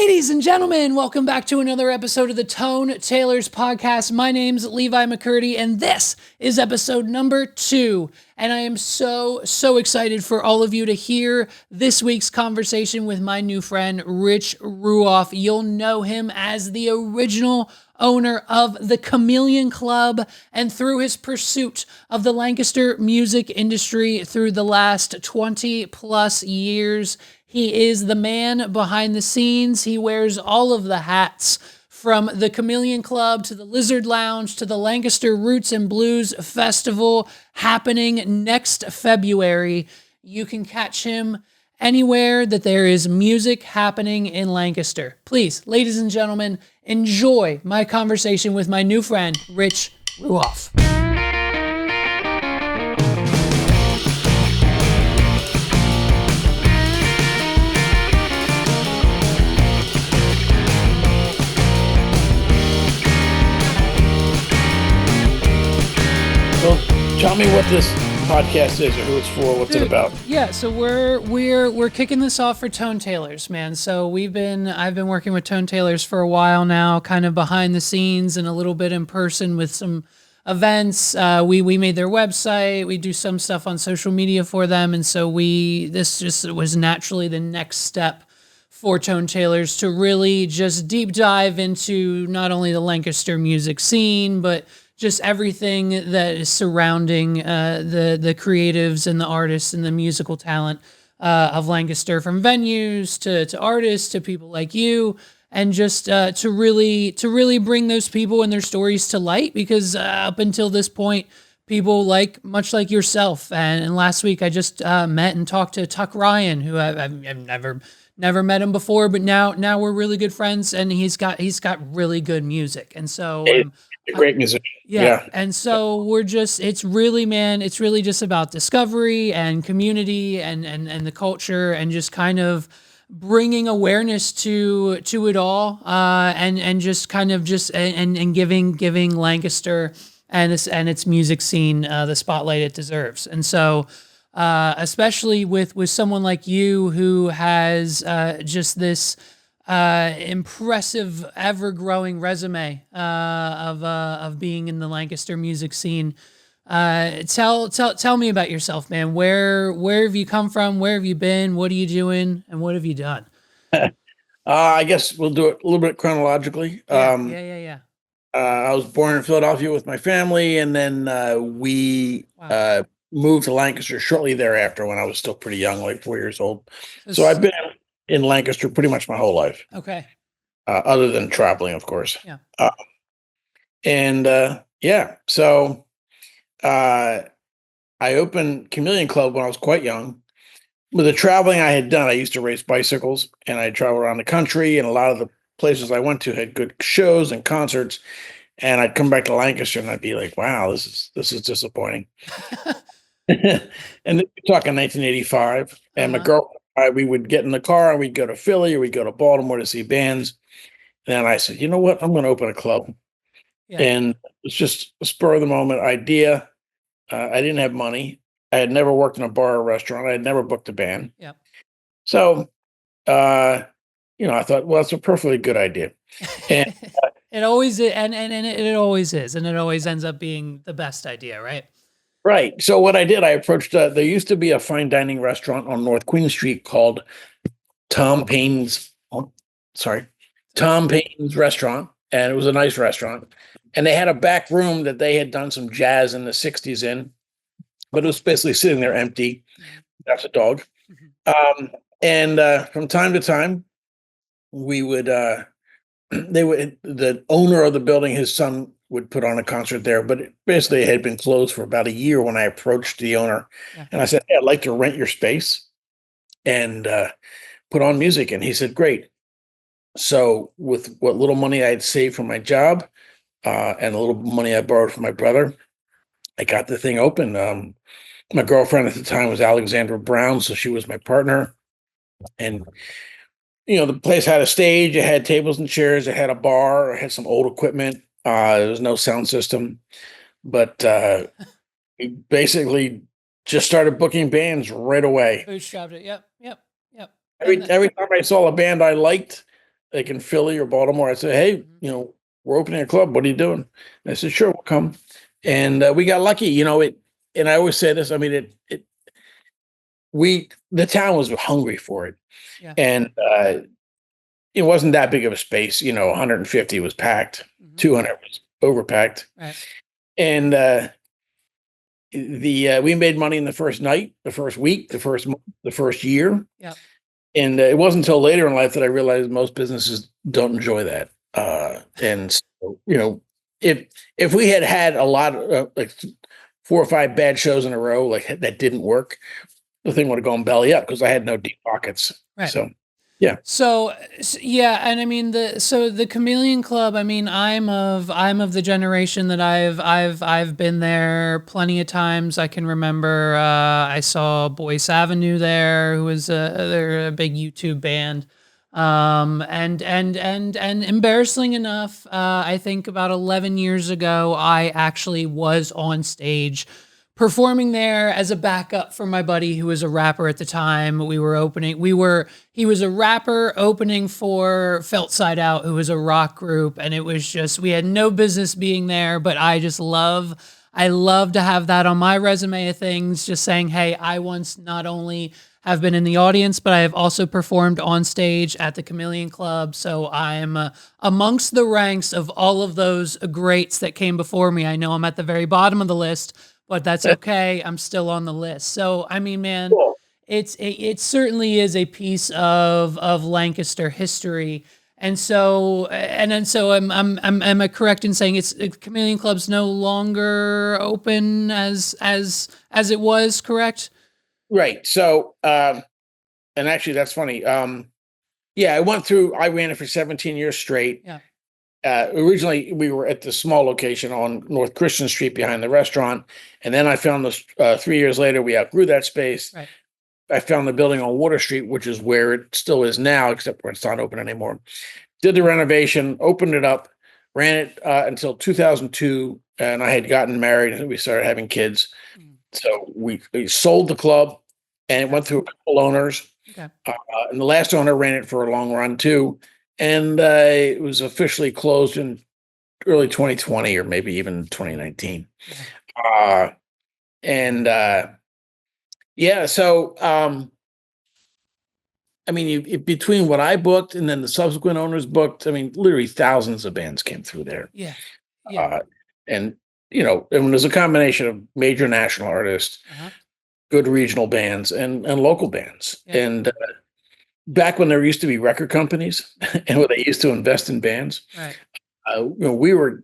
Ladies and gentlemen, welcome back to another episode of the Tailors podcast. My name's Levi McCurdy, and this is episode number 2. And I am so excited for all of you to hear this week's conversation with my new friend, Rich Ruoff. You'll know him as the original owner of the Chameleon Club, and through his pursuit of the Lancaster music industry through the last 20 plus years. He is the man behind the scenes. He wears all of the hats, from the Chameleon Club to the Lizard Lounge to the Lancaster Roots and Blues Festival happening next February. You can catch him anywhere that there is music happening in Lancaster. Please, ladies and gentlemen, enjoy my conversation with my new friend, Rich Ruoff. Well, tell me what this podcast is, or who it's for, what's it about? Yeah, so we're kicking this off for Tone Tailors, man. So I've been working with Tone Tailors for a while now, kind of behind the scenes and a little bit in person with some events. We made their website, we do some stuff on social media for them, and so this just was naturally the next step for Tone Tailors to really just deep dive into not only the Lancaster music scene, but just everything that is surrounding the creatives and the artists and the musical talent of Lancaster, from venues to artists to people like you, and just to really bring those people and their stories to light, because up until this point, people much like yourself. And last week I just met and talked to Tuck Ryan, who I've never met him before, but now we're really good friends, and he's got really good music, and so. Great musician. Yeah. And so it's really just about discovery and community and the culture, and just kind of bringing awareness to it all, and just kind of and giving Lancaster and its music scene the spotlight it deserves. And so especially with someone like you, who has just this impressive, ever-growing resume of being in the Lancaster music scene. Tell me about yourself, man. Where have you come from? Where have you been? What are you doing? And what have you done? I guess we'll do it a little bit chronologically. Yeah. I was born in Philadelphia with my family, and then we moved to Lancaster shortly thereafter, when I was still pretty young, like 4 years old. So I've been in Lancaster pretty much my whole life. Okay. Other than traveling, of course. Yeah. So I opened Chameleon Club when I was quite young. With the traveling I had done, I used to race bicycles, and I traveled around the country, and a lot of the places I went to had good shows and concerts. And I'd come back to Lancaster, and I'd be like, "Wow, this is disappointing." And then we're talking 1985, and my girlfriend, we would get in the car and we'd go to Philly, or we'd go to Baltimore to see bands. And then I said, you know what? I'm going to open a club. Yeah. And it's just a spur of the moment idea. I didn't have money. I had never worked in a bar or restaurant. I had never booked a band. Yeah. So, I thought, well, it's a perfectly good idea. And it always is, and it always is, and it always ends up being the best idea, right? Right. So what I did, I approached, there used to be a fine dining restaurant on North Queen Street called Tom Payne's Restaurant. And it was a nice restaurant. And they had a back room that they had done some jazz in the 60s in, but it was basically sitting there empty. That's a dog. From time to time, we would, the owner of the building, his son would put on a concert there, but it basically had been closed for about a year when I approached the owner. Yeah. And I said, "Hey, I'd like to rent your space and put on music." And he said, "Great." So with what little money I had saved from my job and a little money I borrowed from my brother, I got the thing open. My girlfriend at the time was Alexandra Brown, so she was my partner. And the place had a stage, it had tables and chairs, it had a bar, it had some old equipment. There was no sound system, but we basically just started booking bands right away. Bootstrapped it. Yep. Every time I saw a band I liked, like in Philly or Baltimore, I'd say, hey, we're opening a club. What are you doing? And I said, sure, we'll come. And we got lucky, and I always say this, I mean, the town was hungry for it. Yeah. And it wasn't that big of a space, 150 was packed, 200 was overpacked. Right. And we made money in the first night, the first week, the first month, the first year. Yeah. And it wasn't until later in life that I realized most businesses don't enjoy that. And so, if we had a lot of like 4 or 5 bad shows in a row, like that didn't work, the thing would have gone belly up because I had no deep pockets. Right. So, yeah. So yeah, and I mean the Chameleon Club. I mean, I'm of the generation that I've been there plenty of times. I can remember I saw Boyce Avenue there, who was they're a big YouTube band. And embarrassing enough, I think about 11 years ago, I actually was on stage performing there as a backup for my buddy who was a rapper at the time. He was a rapper opening for Felt Side Out, who was a rock group. And it was just, we had no business being there, but I love to have that on my resume of things, just saying, hey, I once not only have been in the audience, but I have also performed on stage at the Chameleon Club. So I'm amongst the ranks of all of those greats that came before me. I know I'm at the very bottom of the list, but that's okay. I'm still on the list. So, I mean, man, Cool. it certainly is a piece of Lancaster history. And so, am I correct in saying Chameleon Club's no longer open as it was, correct? Right. So, and actually that's funny. Yeah, I ran it for 17 years straight. Yeah. Originally, we were at the small location on North Christian Street behind the restaurant. And then I found this 3 years later, we outgrew that space. Right. I found the building on Water Street, which is where it still is now, except where it's not open anymore. Did the renovation, opened it up, ran it until 2002. And I had gotten married and we started having kids. So we sold the club and it went through a couple owners. Okay. And the last owner ran it for a long run too. And it was officially closed in early 2020 or maybe even 2019. Yeah, so I mean, between what I booked and then the subsequent owners booked, I mean, literally thousands of bands came through there. Yeah. Yeah. And and there's a combination of major national artists, good regional bands, and local bands. Yeah. And back when there used to be record companies and when they used to invest in bands, Right. We were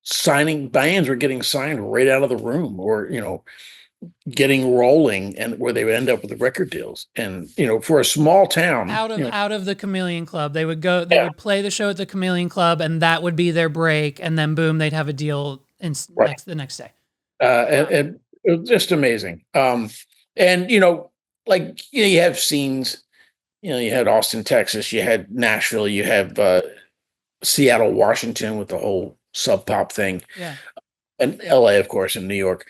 signing bands were getting signed right out of the room, or getting rolling, and where they would end up with the record deals. And for a small town, out of the Chameleon Club, they would would play the show at the Chameleon Club, and that would be their break, and then boom, they'd have a deal the next day. And it was just amazing. And like you have scenes. You had Austin, Texas, you had Nashville, you have Seattle, Washington with the whole Sub Pop thing. Yeah. And LA, of course, and New York.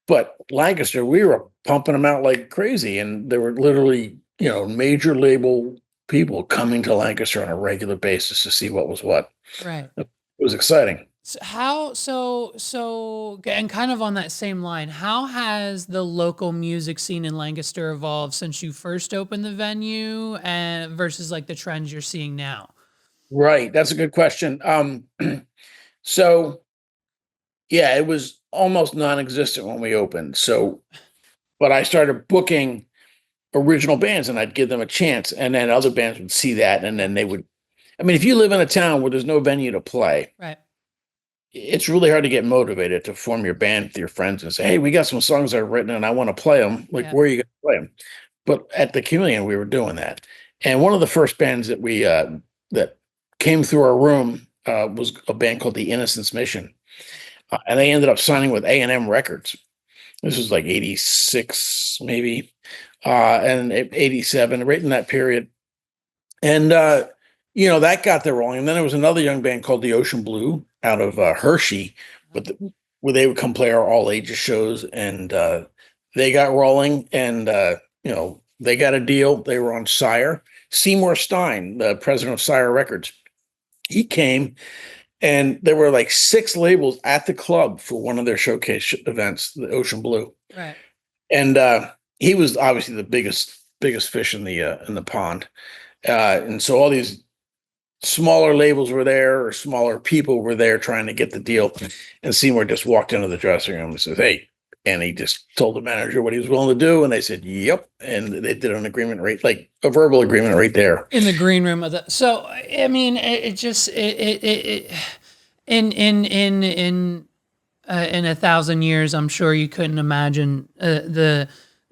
But Lancaster, we were pumping them out like crazy. And there were literally, major label people coming to Lancaster on a regular basis to see what was what. Right. It was exciting. So and kind of on that same line, how has the local music scene in Lancaster evolved since you first opened the venue and versus like the trends you're seeing now? Right. That's a good question. So yeah, it was almost non-existent when we opened. So, but I started booking original bands and I'd give them a chance, and then other bands would see that, and then they would, I mean, if you live in a town where there's no venue to play, right, it's really hard to get motivated to form your band with your friends and say, hey, we got some songs I've written and I want to play them. Like, where are you going to play them? But at the Chameleon, we were doing that. And one of the first bands that we, that came through our room was a band called the Innocence Mission. And they ended up signing with A&M Records. This was like 86, maybe, and 87, right in that period. And, that got there rolling. And then there was another young band called the Ocean Blue out of Hershey, where they would come play our all ages shows. And they got rolling, and, they got a deal. They were on Sire. Seymour Stein, the president of Sire Records, he came, and there were like 6 labels at the club for one of their showcase events, the Ocean Blue. Right. And he was obviously the biggest fish in the pond. And so all these smaller labels were there, or smaller people were there trying to get the deal. And Seymour just walked into the dressing room and says, "Hey," and he just told the manager what he was willing to do, and they said, "Yep," and they did an agreement, right, like a verbal agreement right there in the green room of the. So I mean, it just in 1,000 years, I'm sure you couldn't imagine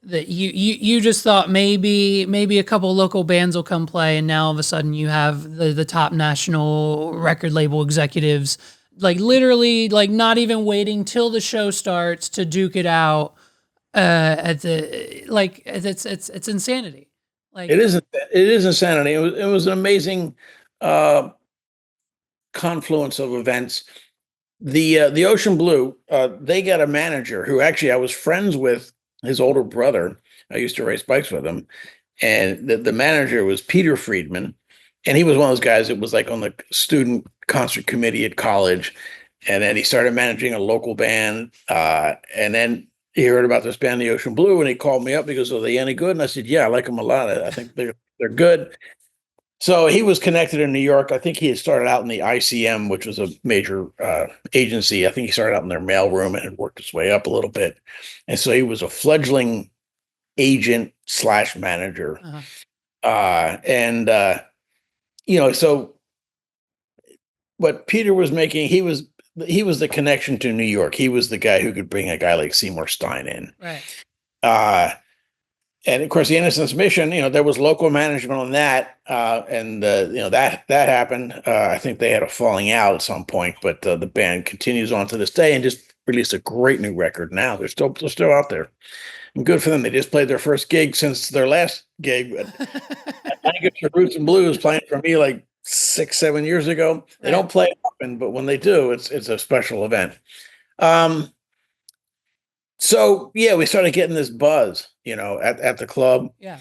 that you just thought maybe a couple local bands will come play, and now all of a sudden you have the top national record label executives, like literally, like not even waiting till the show starts to duke it out. At the like it's insanity. Like it is insanity. It was an amazing uh confluence of events. The Ocean Blue, they got a manager who actually I was friends with his older brother. I used to race bikes with him, and the manager was Peter Friedman, and he was one of those guys that was like on the student concert committee at college, and then he started managing a local band, and then he heard about this band, the Ocean Blue, and he called me up because, "Are they any good?" And I said, "Yeah, I like them a lot. I think they're good." So he was connected in New York. I think he had started out in the ICM, which was a major agency. I think he started out in their mailroom and had worked his way up a little bit. And so he was a fledgling agent slash manager. uh And, so what Peter was making, he was the connection to New York. He was the guy who could bring a guy like Seymour Stein in. right. Uh, And of course, the Innocence Mission, there was local management on that, and that happened. I think they had a falling out at some point, but the band continues on to this day and just released a great new record. Now they're still out there, and good for them. They just played their first gig since their last gig. Lancaster Roots and Blues playing for me like 6-7 years ago. They don't play often, but when they do, it's a special event. So yeah, we started getting this buzz, at the club. Yeah.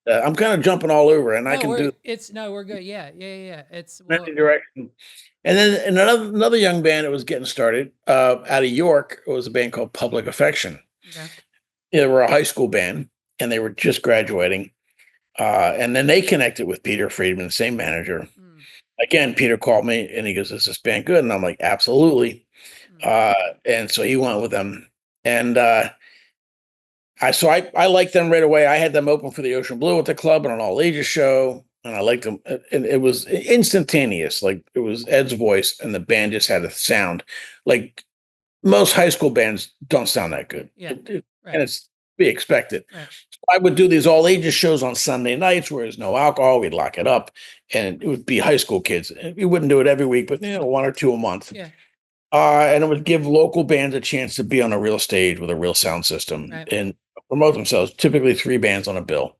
I'm kind of jumping all over, and I can do we're good. Yeah. It's many directions. And then another young band that was getting started out of York, it was a band called Public Affection. okay. They were a high school band, and they were just graduating. And then they connected with Peter Friedman, the same manager. Mm, Again, Peter called me, and he goes, "Is this band good?" And I'm like, "Absolutely." mm. And so he went with them, and I liked them right away. I had them open for the Ocean Blue at the club and an all ages show, and I liked them. And it was instantaneous. Like it was Ed's voice, and the band just had a sound. Like most high school bands don't sound that good. Yeah. Right. And it's to be expected. Right. I would do these all ages shows on Sunday nights where there's no alcohol. We'd lock it up, and it would be high school kids. We wouldn't do it every week, but one or two a month. Yeah. And it would give local bands a chance to be on a real stage with a real sound system Right. and promote themselves. Typically 3 bands on a bill.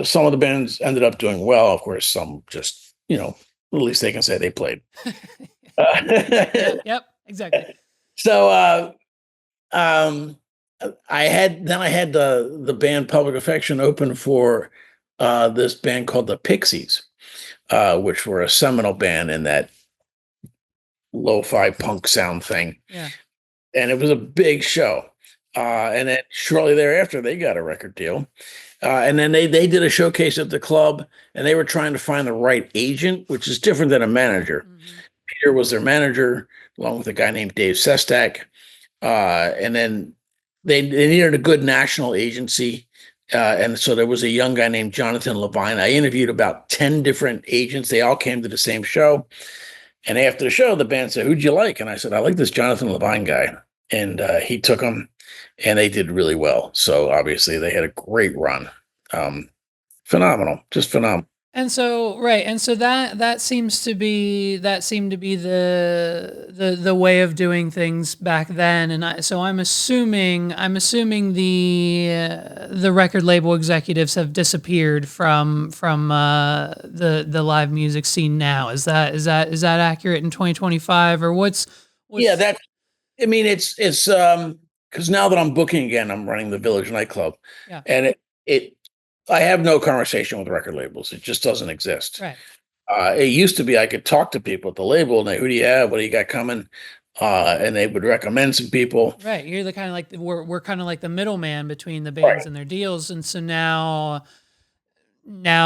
Some of the bands ended up doing well. Of course, some just, at least they can say they played. Yep. Exactly. So I had the band Public Affection open for this band called the Pixies, which were a seminal band in that lo-fi punk sound thing. Yeah. And it was a big show. And then shortly thereafter, they got a record deal. And then they did a showcase at the club, and they were trying to find the right agent, which is different than a manager. Mm-hmm. Peter was their manager, along with a guy named Dave Sestak. And then they needed a good national agency. And so there was a young guy named Jonathan Levine. I interviewed about 10 different agents. They all came to the same show. And after the show, the band said, "Who'd you like?" And I said, "I like this Jonathan Levine guy." And he took them, and they did really well. So obviously they had a great run. Phenomenal, just phenomenal. And so that seemed to be the way of doing things back then, and I'm assuming the record label executives have disappeared from the live music scene now. Is that accurate in 2025, or what's Yeah, it's because now that I'm booking again, I'm running the Village nightclub, yeah. and it I have no conversation with record labels. It just doesn't exist. Right. It used to be I could talk to people at the label and they, who do you have? What do you got coming? And they would recommend some people. Right. You're the kind of like we're kind of like the middleman between the Right. bands and their deals, and so now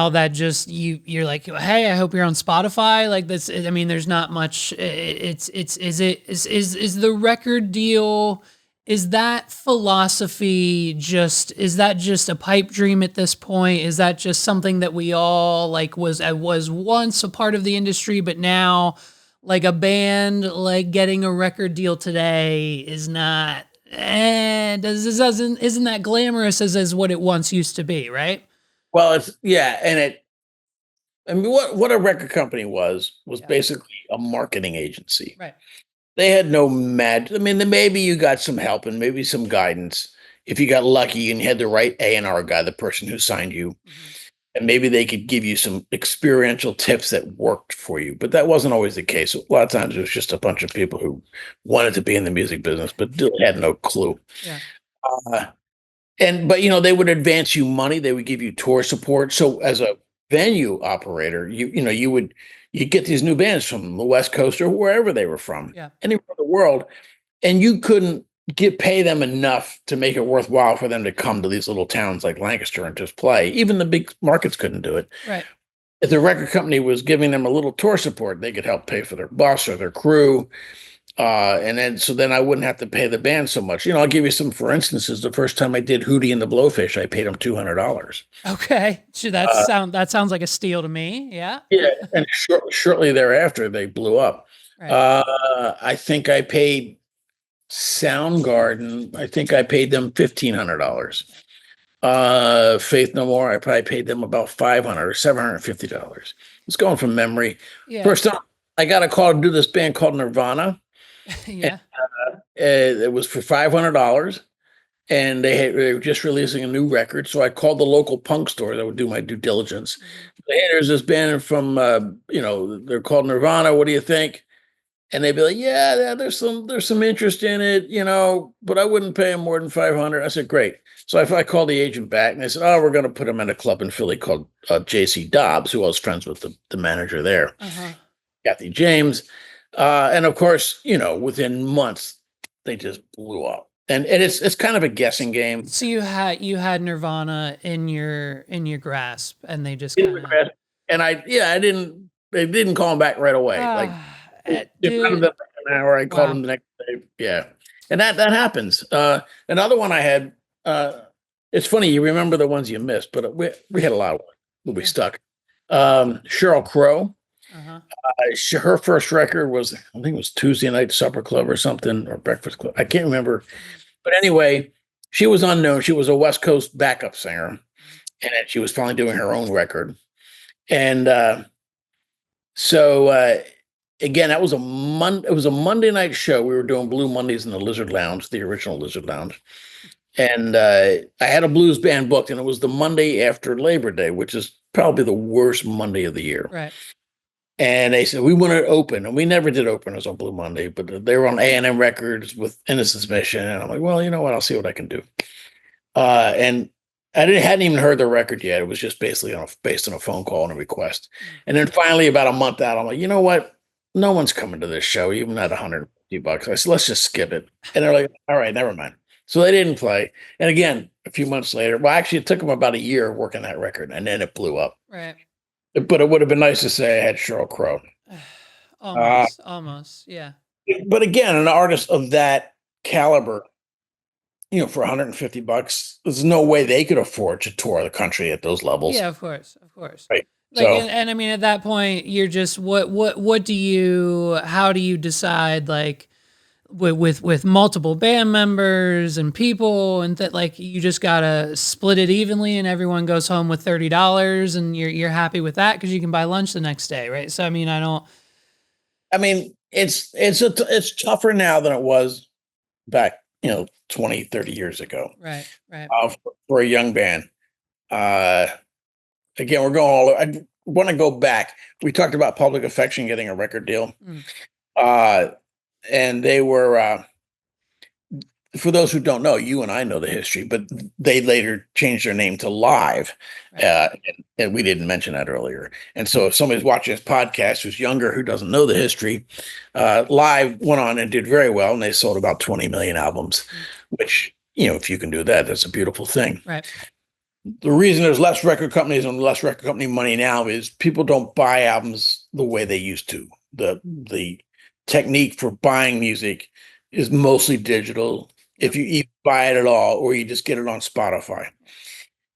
that just you're like, hey, I hope you're on Spotify. Like this, I mean, there's not much. It's is the record deal? Is that philosophy is that just a pipe dream at this point? Is that just something that we all like was once a part of the industry, but now like a band like getting a record deal today is not isn't that glamorous as what it once used to be, right? Well, it's yeah, and I mean what a record company was Yeah. basically a marketing agency. Right. They had no I mean, then maybe you got some help and maybe some guidance if you got lucky and you had the right A&R guy, the person who signed you, Mhm. and maybe they could give you some experiential tips that worked for you. But that wasn't always the case. A lot of times it was just a bunch of people who wanted to be in the music business but really had no clue. Yeah. Uh, but they would advance you money. They would give you tour support. So as a venue operator, you get these new bands from the West Coast or wherever they were from, Yeah. anywhere in the world, and you couldn't pay them enough to make it worthwhile for them to come to these little towns like Lancaster and just play. Even the big markets couldn't do it. Right. If the record company was giving them a little tour support, they could help pay for their bus or their crew. So then I wouldn't have to pay the band so much. I'll give you some for instances. The first time I did Hootie and the Blowfish, I paid them $200. Okay. Sure, that sounds like a steal to me. Yeah. Yeah, and shortly thereafter, they blew up. Right. I think I paid Soundgarden. I think I paid them $1,500. Faith No More, I probably paid them about $500 or $750. It's going from memory. Yeah. First time I got a call to do this band called Nirvana. Yeah. It was for $500, and they were just releasing a new record. So I called the local punk store that would do my due diligence. Mhm. Hey, there's this band from, they're called Nirvana. What do you think? And they'd be like, yeah, there's some interest in it, but I wouldn't pay them more than 500. I said, great. So I called the agent back and they said, oh, we're going to put him in a club in Philly called JC Dobbs, who I was friends with the manager there, Uh-huh. Kathy James. And of course, within months, they just blew up. And it's kind of a guessing game. So you had Nirvana in your grasp, and they just kind of And they didn't call him back right away. Like they found dude. them an hour. I called Wow. him the next day. Yeah. And that happens. Another one I had, it's funny, you remember the ones you missed, but we had a lot of ones that we stuck. Sheryl Crow. Uh-huh. Her first record was, I think it was Tuesday Night Supper Club or something, or Breakfast Club. I can't remember. But anyway, she was unknown. She was a West Coast backup singer, and then she was finally doing her own record. And so again, that was it was a Monday night show. We were doing Blue Mondays in the Lizard Lounge, the original Lizard Lounge. And I had a blues band booked, and it was the Monday after Labor Day, which is probably the worst Monday of the year. Right. And they said, we want to open. And we never did openers on Blue Monday, but they were on A&M Records with Innocence Mission. And I'm like, well, you know what? I'll see what I can do. And hadn't even heard the record yet. It was just basically based on a phone call and a request. And then finally, about a month out, I'm like, you know what? No one's coming to this show, even at $150. I said, let's just skip it. And they're like, all right, never mind. So they didn't play. And again, a few months later, well, actually, it took them about a year working that record, and then it blew up. Right. But it would have been nice to say I had Sheryl Crow. Almost. Yeah. But again, an artist of that caliber, for $150, there's no way they could afford to tour the country at those levels. Yeah, of course. Right. Like, So, and I mean, at that point, you're just how do you decide, like, with multiple band members and people, and that, like, you just gotta split it evenly and everyone goes home with $30 and you're happy with that because you can buy lunch the next day, right? So I mean, it's tougher now than it was back 20, 30 years ago. Right. For a young band. Again, we're going I want to go back. We talked about Public Affection getting a record deal. And they were for those who don't know, you and I know the history, but they later changed their name to Live. Right. And we didn't mention that earlier. And so if somebody's watching this podcast who's younger, who doesn't know the history, Live went on and did very well. And they sold about 20 million albums, which, if you can do that, that's a beautiful thing. Right. The reason there's less record companies and less record company money now is people don't buy albums the way they used to. The technique for buying music is mostly digital. If you even buy it at all, or you just get it on Spotify.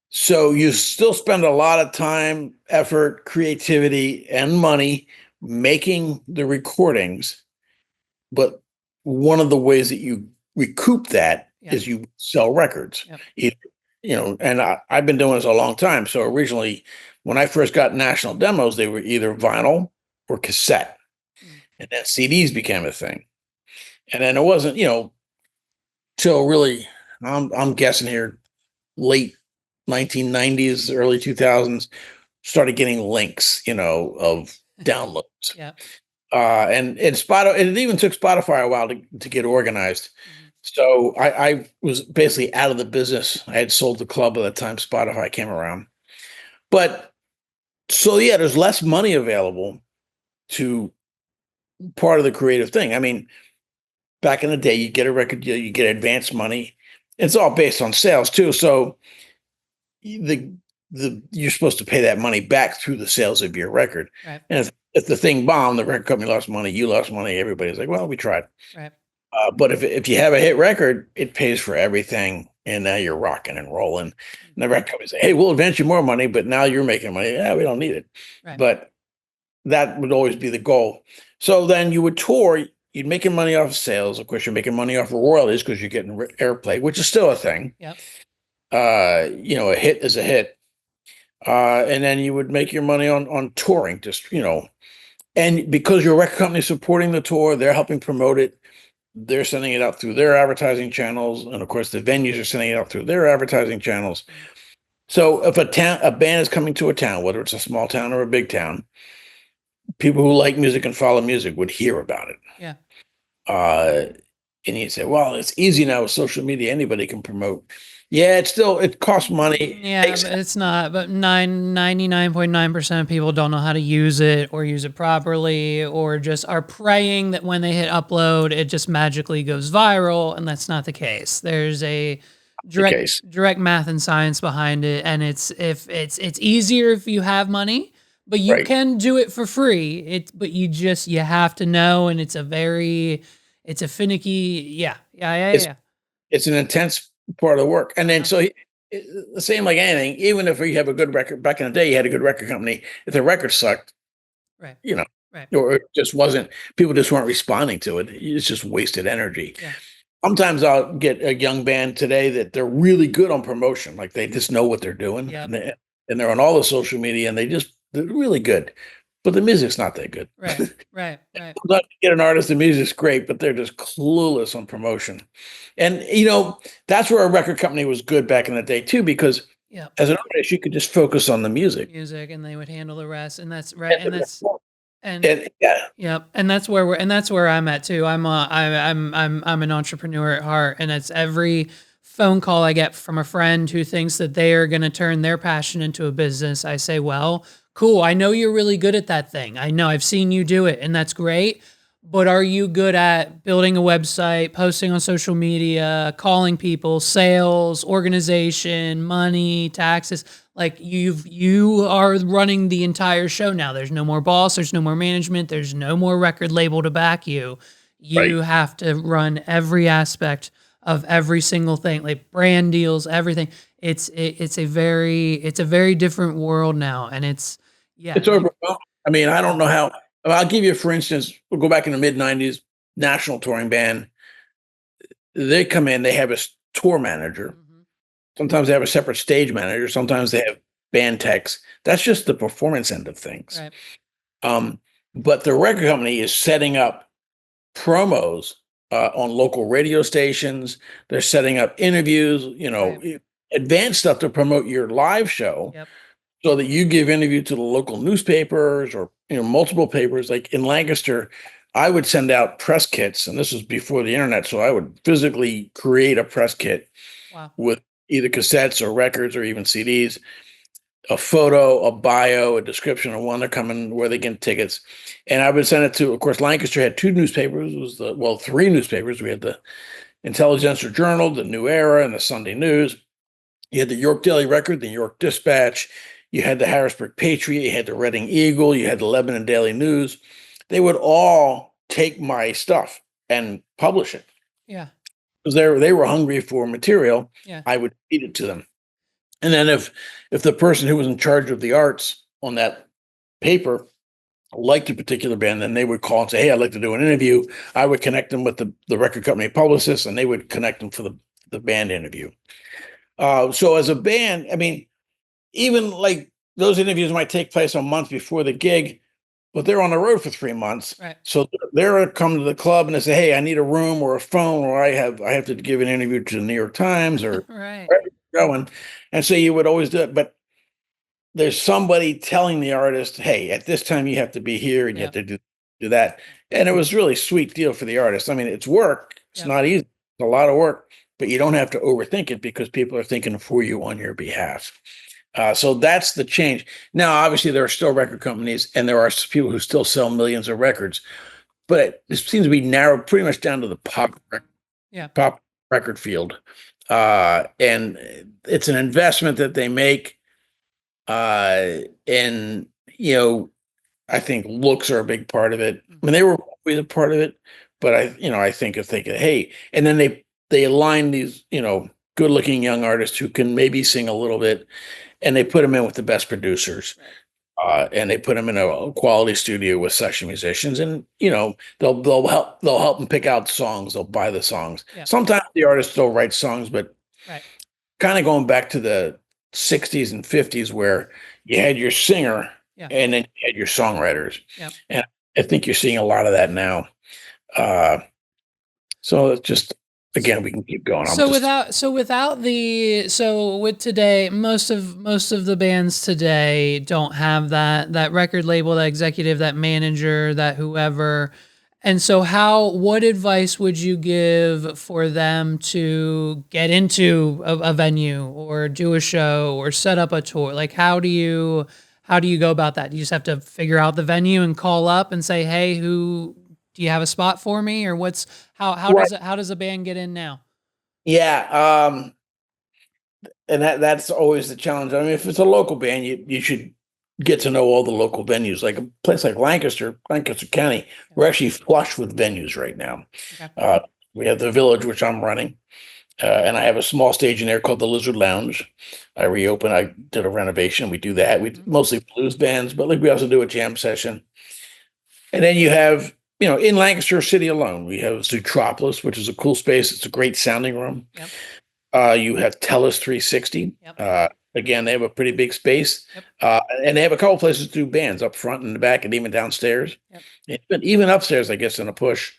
So you still spend a lot of time, effort, creativity, and money making the recordings. But one of the ways that you recoup that is you sell records. And I've been doing this a long time. So originally, when I first got national demos, they were either vinyl or cassette. And then CDs became a thing. And then it wasn't, till really, I'm guessing here, late 1990s, early 2000s, started getting links, of downloads. And it even took Spotify a while to get organized. So I was basically out of the business. I had sold the club by the time Spotify came around. But so, yeah, there's less money available to part of the creative thing. I mean, back in the day, you get a record deal, you get advance money. It's all based on sales too. So you're supposed to pay that money back through the sales of your record. Right. And if the thing bombed, the record company lost money, you lost money, everybody's like, well, we tried. Right. But if you have a hit record, it pays for everything, and now you're rocking and rolling. And the record company say, hey, we'll advance you more money, but now you're making money. Yeah, we don't need it. Right. But that would always be the goal. So then you would tour. You're making money off of sales. Of course, you're making money off of royalties because you're getting airplay, which is still a thing. Yep. A hit is a hit. And then you would make your money on touring, and because your record company is supporting the tour, they're helping promote it. They're sending it out through their advertising channels. And of course, the venues are sending it out through their advertising channels. So if a band is coming to a town, whether it's a small town or a big town, people who like music and follow music would hear about it. Yeah. And you say, well, it's easy now with social media. Anybody can promote. Yeah, it costs money. Yeah, but it's not. But 99.9% of people don't know how to use it or use it properly, or just are praying that when they hit upload, it just magically goes viral, and that's not the case. There's a direct math and science behind it, and it's easier if you have money, but you can do it for free. But you have to know, and it's a finicky. It's an intense part of the work. And then so the same like anything, even if you have a good record, back in the day you had a good record company, if the record sucked, right, or it just wasn't, people just weren't responding to it, it's just wasted energy. Sometimes I'll get a young band today that they're really good on promotion, like they just know what they're doing. And they're on all the social media, and they're really good, but the music's not that good. Right. Get an artist, the music's great, but they're just clueless on promotion. And, that's where a record company was good back in the day too, because as an artist, you could just focus on the music. And they would handle the rest. And that's right. And that's where I'm at too. I'm an entrepreneur at heart, and it's every phone call I get from a friend who thinks that they are going to turn their passion into a business. I say, well, cool. I know you're really good at that thing. I know I've seen you do it, and that's great. But are you good at building a website, posting on social media, calling people, sales, organization, money, taxes? Like you are running the entire show now. There's no more boss. There's no more management. There's no more record label to back you. You have to run every aspect of every single thing, like brand deals, everything. It's a very different world now, and it's overwhelming. I mean, I don't know how. I'll give you, for instance, we'll go back in the mid-90s, national touring band. They come in, they have a tour manager. Sometimes they have a separate stage manager. Sometimes they have band techs. That's just the performance end of things. But the record company is setting up promos on local radio stations. They're setting up interviews, advanced stuff to promote your live show. So that you give interview to the local newspapers or multiple papers. Like in Lancaster, I would send out press kits, and this was before the internet, so I would physically create a press kit Wow. with either cassettes or records or even CDs, a photo, a bio, a description of when they're coming, where they get tickets. And I would send it to, of course, Lancaster had two newspapers. It was three newspapers. We had the Intelligencer Journal, the New Era, and the Sunday News. You had the York Daily Record, the York Dispatch. You had the Harrisburg Patriot. You had the Reading Eagle. You had the Lebanon Daily News. They would all take my stuff and publish it. Yeah. Because they were hungry for material. Yeah. I would feed it to them. And then if the person who was in charge of the arts on that paper liked a particular band, then they would call and say, "Hey, I'd like to do an interview." I would connect them with the record company publicist, and they would connect them for the band interview. So as a band, I mean, even like those interviews might take place a month before the gig, but they're on the road for 3 months. Right. So they're come to the club and they say, "Hey, I need a room or a phone, or I have to give an interview to the New York Times or right. wherever you're going." And so you would always do it, but there's somebody telling the artist, "Hey, at this time you have to be here and you have to do that." And it was really sweet deal for the artist. I mean, it's work. It's not easy. It's a lot of work, but you don't have to overthink it because people are thinking for you on your behalf. So that's the change. Now, obviously, there are still record companies and there are people who still sell millions of records, but it seems to be narrowed pretty much down to the pop record field. And it's an investment that they make. And, I think looks are a big part of it. I mean, they were always a part of it, but I think of thinking, hey, and then they align these, good looking young artists who can maybe sing a little bit, and they put them in with the best producers. And they put them in a quality studio with session musicians, and they'll help them pick out songs. They'll buy the songs. Sometimes the artists still write songs, but kind of going back to the 60s and 50s where you had your singer and then you had your songwriters. And I think you're seeing a lot of that now. So it's just, again, we can keep going. With today, most of the bands today don't have that record label, that executive, that manager, that whoever. And so what advice would you give for them to get into a venue or do a show or set up a tour? Like, how do you go about that? Do you just have to figure out the venue and call up and say, "Hey, do you have a spot for me?" Or how does a band get in now? Yeah. And that's always the challenge. I mean, if it's a local band, you should get to know all the local venues. Like a place like Lancaster County, we're actually flush with venues right now. We have the Village, which I'm running, and I have a small stage in there called the Lizard Lounge. I reopened. I did a renovation. We do that. We mostly blues bands, but like we also do a jam session. And then you have, in Lancaster City alone, we have Zootropolis, which is a cool space. It's a great sounding room. You have Tailors 360. Again, they have a pretty big space. And they have a couple places to do bands up front and the back and even downstairs. Even upstairs, I guess, in a push.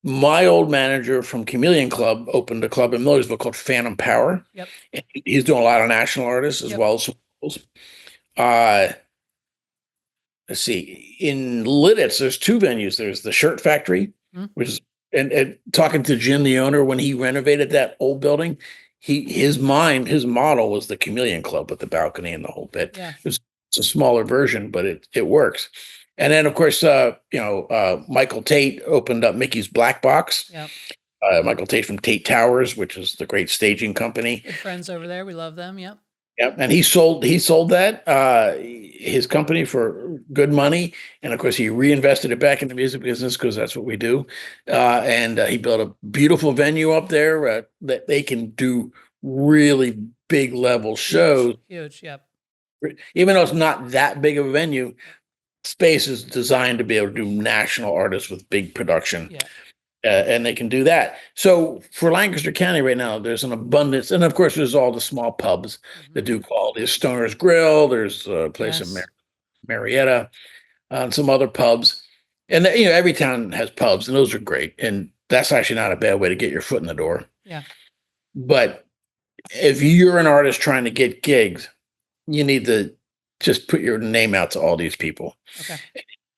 My old manager from Chameleon Club opened a club in Millersville called Phantom Power. And he's doing a lot of national artists as well as locals. Let's see. In Lidditz, there's two venues. There's the Shirt Factory, which is and talking to Jim, the owner, when he renovated that old building, his model was the Chameleon Club with the balcony and the whole bit. It's a smaller version, but it works. And then, of course, Michael Tate opened up Mickey's Black Box. Michael Tate from Tate Towers, which is the great staging company. Good friends over there. We love them. And he sold that his company for good money, and of course he reinvested it back in the music business because that's what we do. And he built a beautiful venue up there that they can do really big level shows. Huge. Even though it's not that big of a venue, space is designed to be able to do national artists with big production. And they can do that. So for Lancaster County right now, there's an abundance. And of course, there's all the small pubs that do quality. There's Stoner's Grill. There's a place in Marietta, and some other pubs. And, every town has pubs, and those are great. And that's actually not a bad way to get your foot in the door. But if you're an artist trying to get gigs, you need to just put your name out to all these people.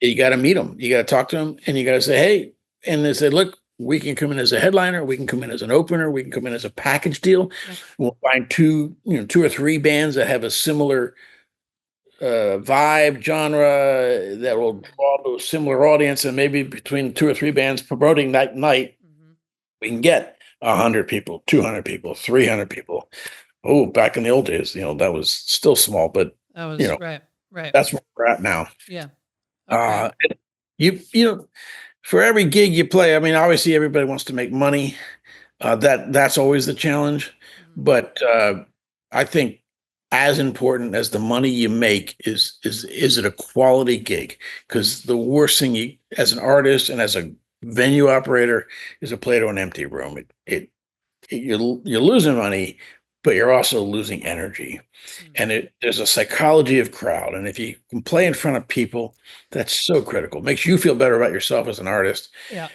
You got to meet them. You got to talk to them, and you got to say, "Hey," and they say, "Look, we can come in as a headliner. We can come in as an opener. We can come in as a package deal. Yeah. We'll find two or three bands that have a similar vibe, genre that will draw to a similar audience, and maybe between two or three bands promoting that night, we can get 100 people, 200 people, 300 people. Oh, back in the old days, that was still small, but That you was know, right. Right. that's where we're at now. Yeah. Okay. Uh, you for every gig you play, I mean, obviously everybody wants to make money. That's always the challenge. Mhm. But I think as important as the money you make is it a quality gig? Because the worst thing you, as an artist and as a venue operator, is to play to an empty room. You're losing money, but you're also losing energy. Mm. And there's a psychology of crowd. And if you can play in front of people, that's so critical. It makes you feel better about yourself as an artist. Yeah.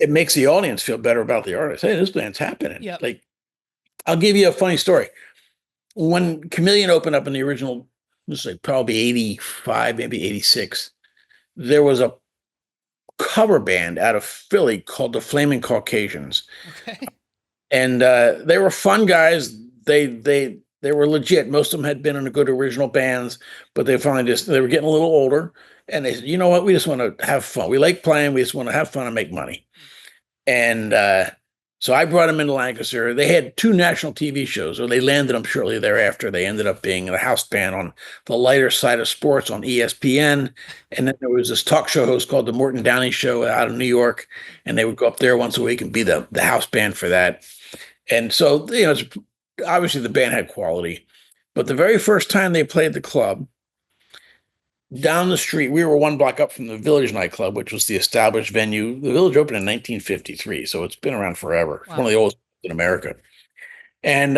It makes the audience feel better about the artist. Hey, this band's happening. Yep. Like, I'll give you a funny story. When Chameleon opened up in the original, let's say probably 85, maybe 86, there was a cover band out of Philly called the Flaming Caucasians. Okay. And they were fun guys. They were legit. Most of them had been in a good original bands, but they were getting a little older. And they said, you know what? We just want to have fun. We like playing. We just want to have fun and make money. And so I brought them into Lancaster. They had two national TV shows, or they landed them shortly thereafter. They ended up being a house band on the lighter side of sports on ESPN. And then there was this talk show host called the Morton Downey Show out of New York. And they would go up there once a week and be the house band for that. And so, obviously the band had quality. But the very first time they played the club, down the street, we were one block up from the Village nightclub, which was the established venue. The Village opened in 1953, so it's been around forever. It's Wow. one of the oldest in America. And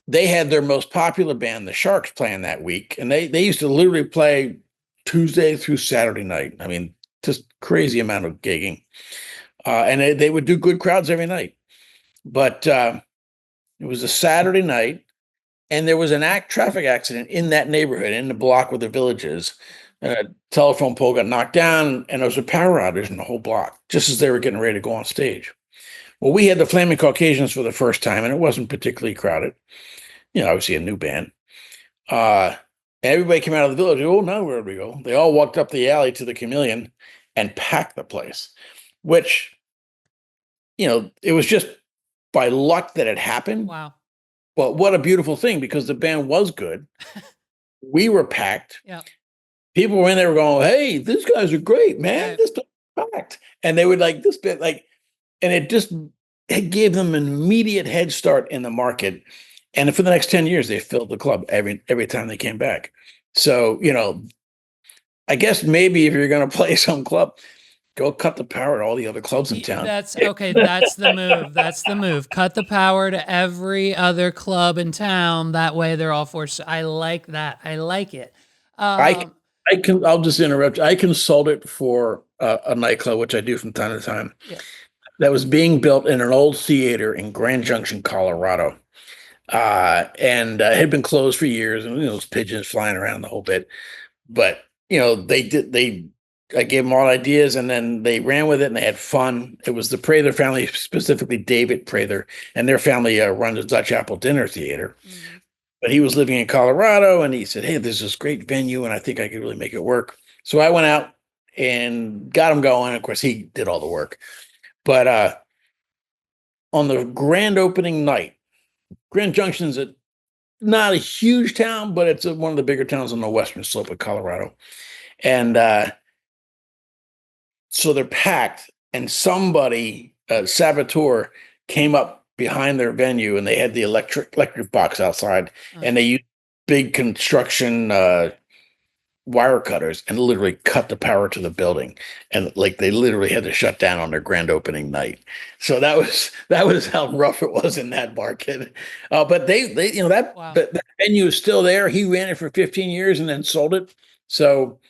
they had their most popular band, the Sharks, playing that week. And they used to literally play Tuesday through Saturday night. I mean, just crazy amount of gigging. And they would do good crowds every night. But it was a Saturday night, and there was an traffic accident in that neighborhood, in the block where the Village is. A telephone pole got knocked down, and there was a power outage in the whole block, just as they were getting ready to go on stage. Well, we had the Flaming Caucasians for the first time, and it wasn't particularly crowded. Obviously a new band. Everybody came out of the Village. Oh, now where do we go? They all walked up the alley to the Chameleon and packed the place, which, it was just by luck that it happened. Wow. But what a beautiful thing, because the band was good. We were packed. Yeah. People were in there going, "Hey, these guys are great, man. Right. This band's packed." And they would like this bit, and it gave them an immediate head start in the market. And for the next 10 years, they filled the club every time they came back. So, I guess maybe if you're going to play some club, go cut the power to all the other clubs in town. That's okay. That's the move. That's the move. Cut the power to every other club in town. That way they're all forced. I like that. I like it. I'll just interrupt. I consulted for a nightclub, which I do from time to time. Yeah. That was being built in an old theater in Grand Junction, Colorado. And it had been closed for years, and those pigeons flying around the whole bit. But I gave them all ideas, and then they ran with it, and they had fun. It was the Prather family, specifically David Prather, and their family runs the Dutch Apple Dinner Theater. Mm-hmm. But he was living in Colorado, and he said, "Hey, there's this great venue, and I think I could really make it work." So I went out and got him going. Of course, he did all the work. But on the grand opening night, Grand Junction's not a huge town, but it's one of the bigger towns on the western slope of Colorado. And so they're packed, and somebody, saboteur, came up behind their venue, and they had the electric box outside, and they used big construction wire cutters and literally cut the power to the building, and they literally had to shut down on their grand opening night. So that was how rough it was in that market. But Wow. that venue is still there. He ran it for 15 years and then sold it. So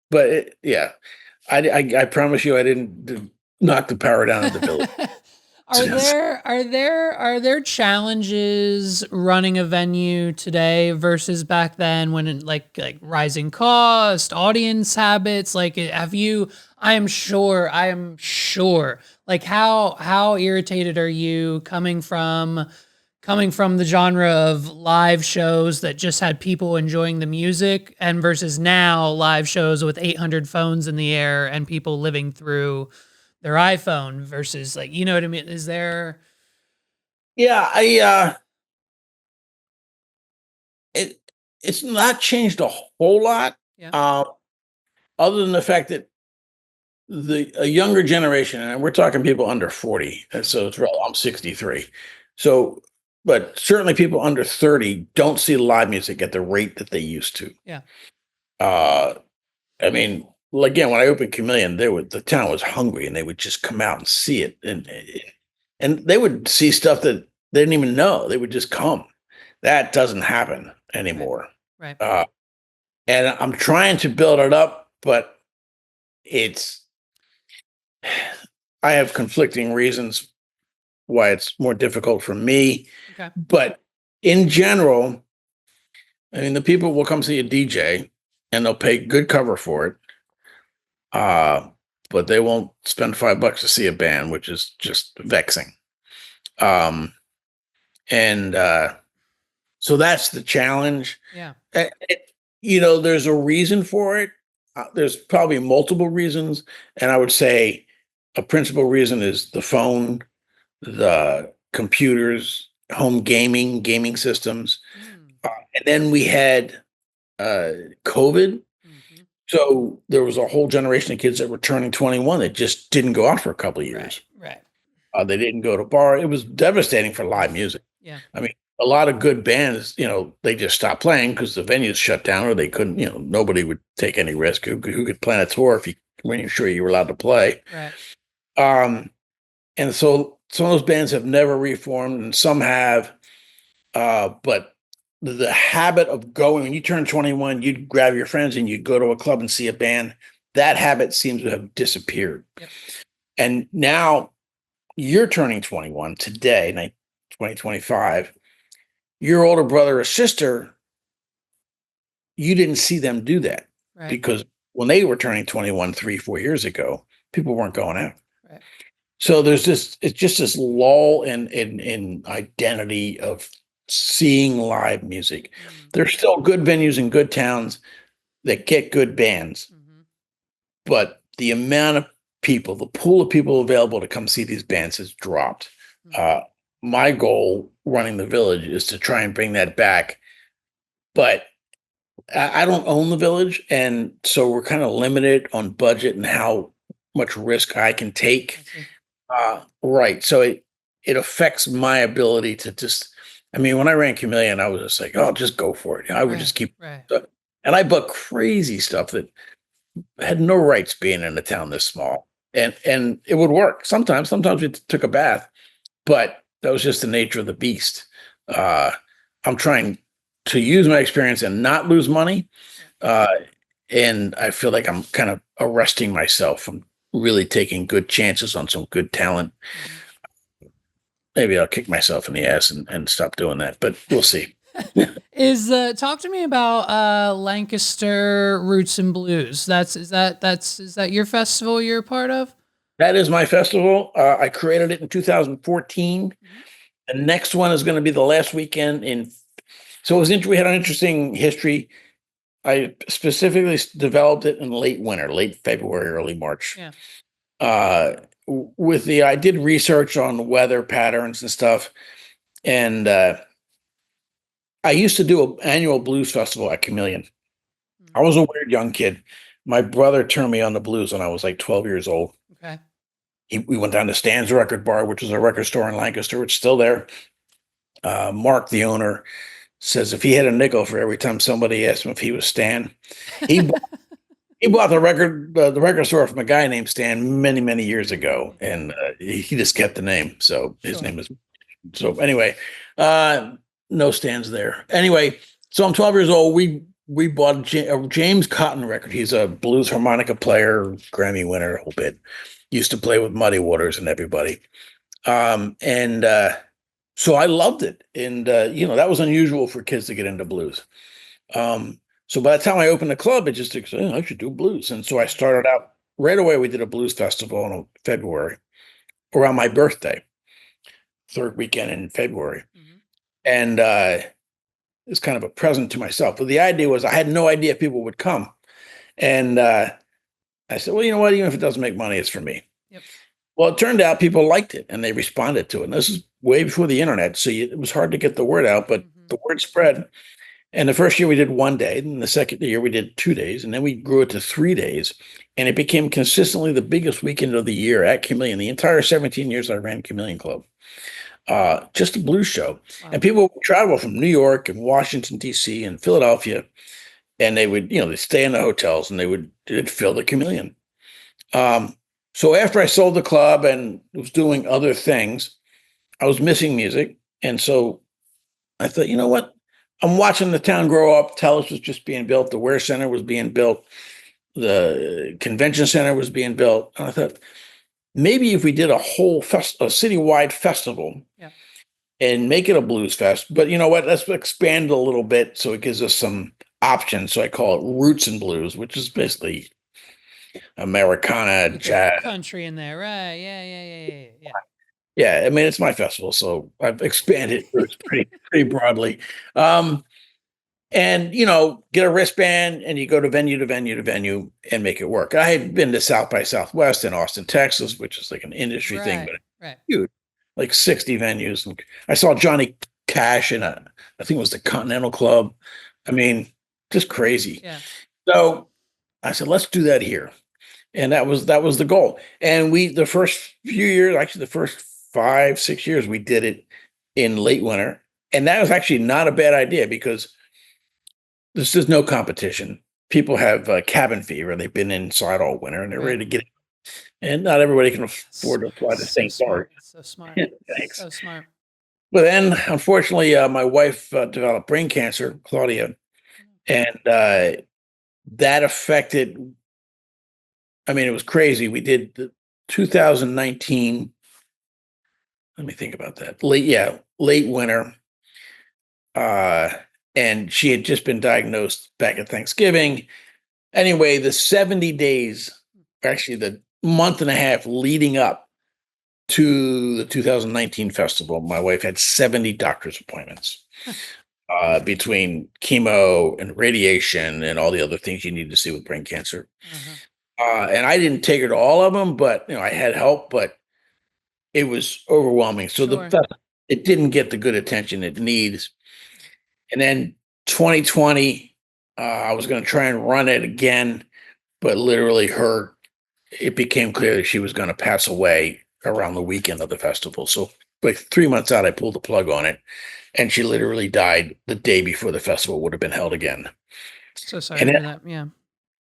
but I promise you, I didn't knock the power down at the building. Are there challenges running a venue today versus back then when like rising cost, audience habits? Like have you I am sure. Like how irritated are you coming from the genre of live shows that just had people enjoying the music and versus now live shows with 800 phones in the air and people living through their iPhone versus like, you know what I mean? Is there, Yeah, it it's not changed a whole lot, yeah, uh, other than the fact that a younger generation, and we're talking people under 40, and so I'm 63. So, but certainly people under 30 don't see live music at the rate that they used to. yeah, Uh, I mean, well, again, when I opened Chameleon, the town was hungry, and they would just come out and see it, and they would see stuff that they didn't even know. They would just come. That doesn't happen right, anymore. right, Uh, and I'm trying to build it up, but it's I have conflicting reasons why it's more difficult for me. okay, But in general, I mean, the people will come see a DJ and they'll pay good cover for it. Uh, but they won't spend $5 to see a band, which is just vexing. Um, and so that's the challenge. yeah, There's a reason for it. There's probably multiple reasons, and I would say a principal reason is the phone, the computers, home gaming systems, mm, and then we had uh, COVID. mm-hmm. So there was a whole generation of kids that were turning 21 that just didn't go out for a couple of Right, years. right, They didn't go to bar. It was devastating for live music. yeah, I mean, a lot of good bands, they just stopped playing because the venues shut down or they couldn't, nobody would take any risk. Who could plan a tour if you weren't sure you were allowed to play? right, Um, and so some of those bands have never reformed and some have, but the habit of going, when you turn 21, you'd grab your friends and you'd go to a club and see a band. That habit seems to have disappeared. yep, And now you're turning 21 today, 2025. Your older brother or sister, you didn't see them do that right, because when they were turning 21 3 4 years ago, people weren't going out. right, So it's just this lull in identity of seeing live music. mm, There's still good venues in good towns that get good bands, mm-hmm. but the amount of people, the pool of people available to come see these bands has dropped. Mm-hmm. Uh, my goal running the village is to try and bring that back, but I don't own the village, and so we're kind of limited on budget and how much risk I can take. I see. Right. So it affects my ability to just. I mean, when I ran Chameleon, I was just like, "Oh, just go for it." I would just Right, keep, right, and I booked crazy stuff that had no rights being in a town this small, and it would work. Sometimes it took a bath, but that was just the nature of the beast. Uh, I'm trying to use my experience and not lose money. Uh, and I feel like I'm kind of arresting myself from really taking good chances on some good talent. mm-hmm. Maybe I'll kick myself in the ass and stop doing that, but we'll see. Is talk to me about Lancaster Roots and Blues. Is that your festival you're a part of? That is my festival. I created it in 2014. Mhm. The next one is going to be the last weekend in. So it was we had an interesting history. I specifically developed it in late winter, late February, early March. Yeah. I did research on weather patterns and stuff, and I used to do an annual blues festival at Chameleon. Mm. I was a weird young kid. My brother turned me on the blues when I was like 12 years old. Okay. We went down to Stan's Record Bar, which was a record store in Lancaster. It's still there. Mark, the owner, says if he had a nickel for every time somebody asked him if he was Stan, he he bought the record store from a guy named Stan many years ago, and he just kept the name. So his Sure. name is. So anyway, uh, no Stans there. Anyway, so I'm 12 years old. We bought a James Cotton record. He's a blues harmonica player, Grammy winner, a whole bit. Used to play with Muddy Waters and everybody. And so I loved it. And, that was unusual for kids to get into blues. So by the time I opened the club, it just, I should do blues. And so I started out right away. We did a blues festival in February around my birthday, third weekend in February. Mhm. And it's kind of a present to myself. But the idea was I had no idea people would come. And I said, well, you know what? Even if it doesn't make money, it's for me. Yep. Well, it turned out people liked it and they responded to it. And this is way before the internet. So it was hard to get the word out, but the word spread. And the first year we did 1 day, and the second year we did 2 days, and then we grew it to 3 days. And it became consistently the biggest weekend of the year at Chameleon. The entire 17 years I ran Chameleon Club, just a blues show. Wow. And people would travel from New York and Washington, D.C. and Philadelphia, and they would, they stay in the hotels and they'd fill the Chameleon. So after I sold the club and was doing other things, I was missing music. And so I thought, you know what? I'm watching the town grow up. Tailors was just being built. The Ware Center was being built. The convention center was being built. And I thought, maybe if we did a whole a citywide festival and make it a blues fest, but you know what? Let's expand it a little bit so it gives us some options. So I call it Roots and Blues, which is basically Americana, jazz. Country in there, right? Yeah. Yeah, I mean, it's my festival, so I've expanded Roots pretty broadly. And get a wristband and you go to venue to venue to venue and make it work. I had been to South by Southwest in Austin, Texas, which is like an industry thing, but huge, like 60 venues. And I saw Johnny Cash in I think it was the Continental Club. I mean, just crazy. Yeah. So I said, let's do that here. And that was the goal. And the first few years, actually the first 5-6 years, we did it in late winter. And that was actually not a bad idea because this is no competition. People have cabin fever. They've been inside all winter and they're ready to get it. And not everybody can afford to fly to St. George. So smart. Thanks. So smart. But then, unfortunately, my wife developed brain cancer, Claudia, and that affected. I mean, it was crazy. We did the 2019. Let me think about that. Late winter. And she had just been diagnosed back at Thanksgiving. Anyway, the 70 days, actually the month and a half leading up to the 2019 festival, my wife had 70 doctor's appointments between chemo and radiation and all the other things you need to see with brain cancer. And I didn't take her to all of them, but I had help, but it was overwhelming. So it didn't get the good attention it needs. And then 2020, I was going to try and run it again, but literally it became clear that she was going to pass away around the weekend of the festival. So like 3 months out, I pulled the plug on it and she literally died the day before the festival would have been held again. So sorry to hear that. Yeah.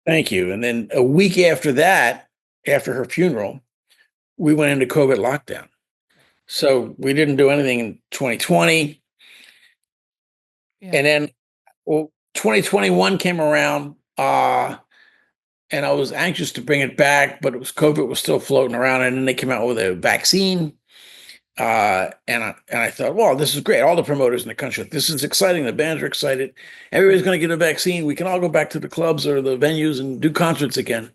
Thank you. And then a week after that, after her funeral, we went into COVID lockdown. So we didn't do anything in 2020. Yeah. And then 2021 came around, and I was anxious to bring it back, but COVID was still floating around, and then they came out with a vaccine. And I thought, well, this is great. All the promoters in the country, this is exciting. The bands are excited. Everybody's going to get a vaccine. We can all go back to the clubs or the venues and do concerts again.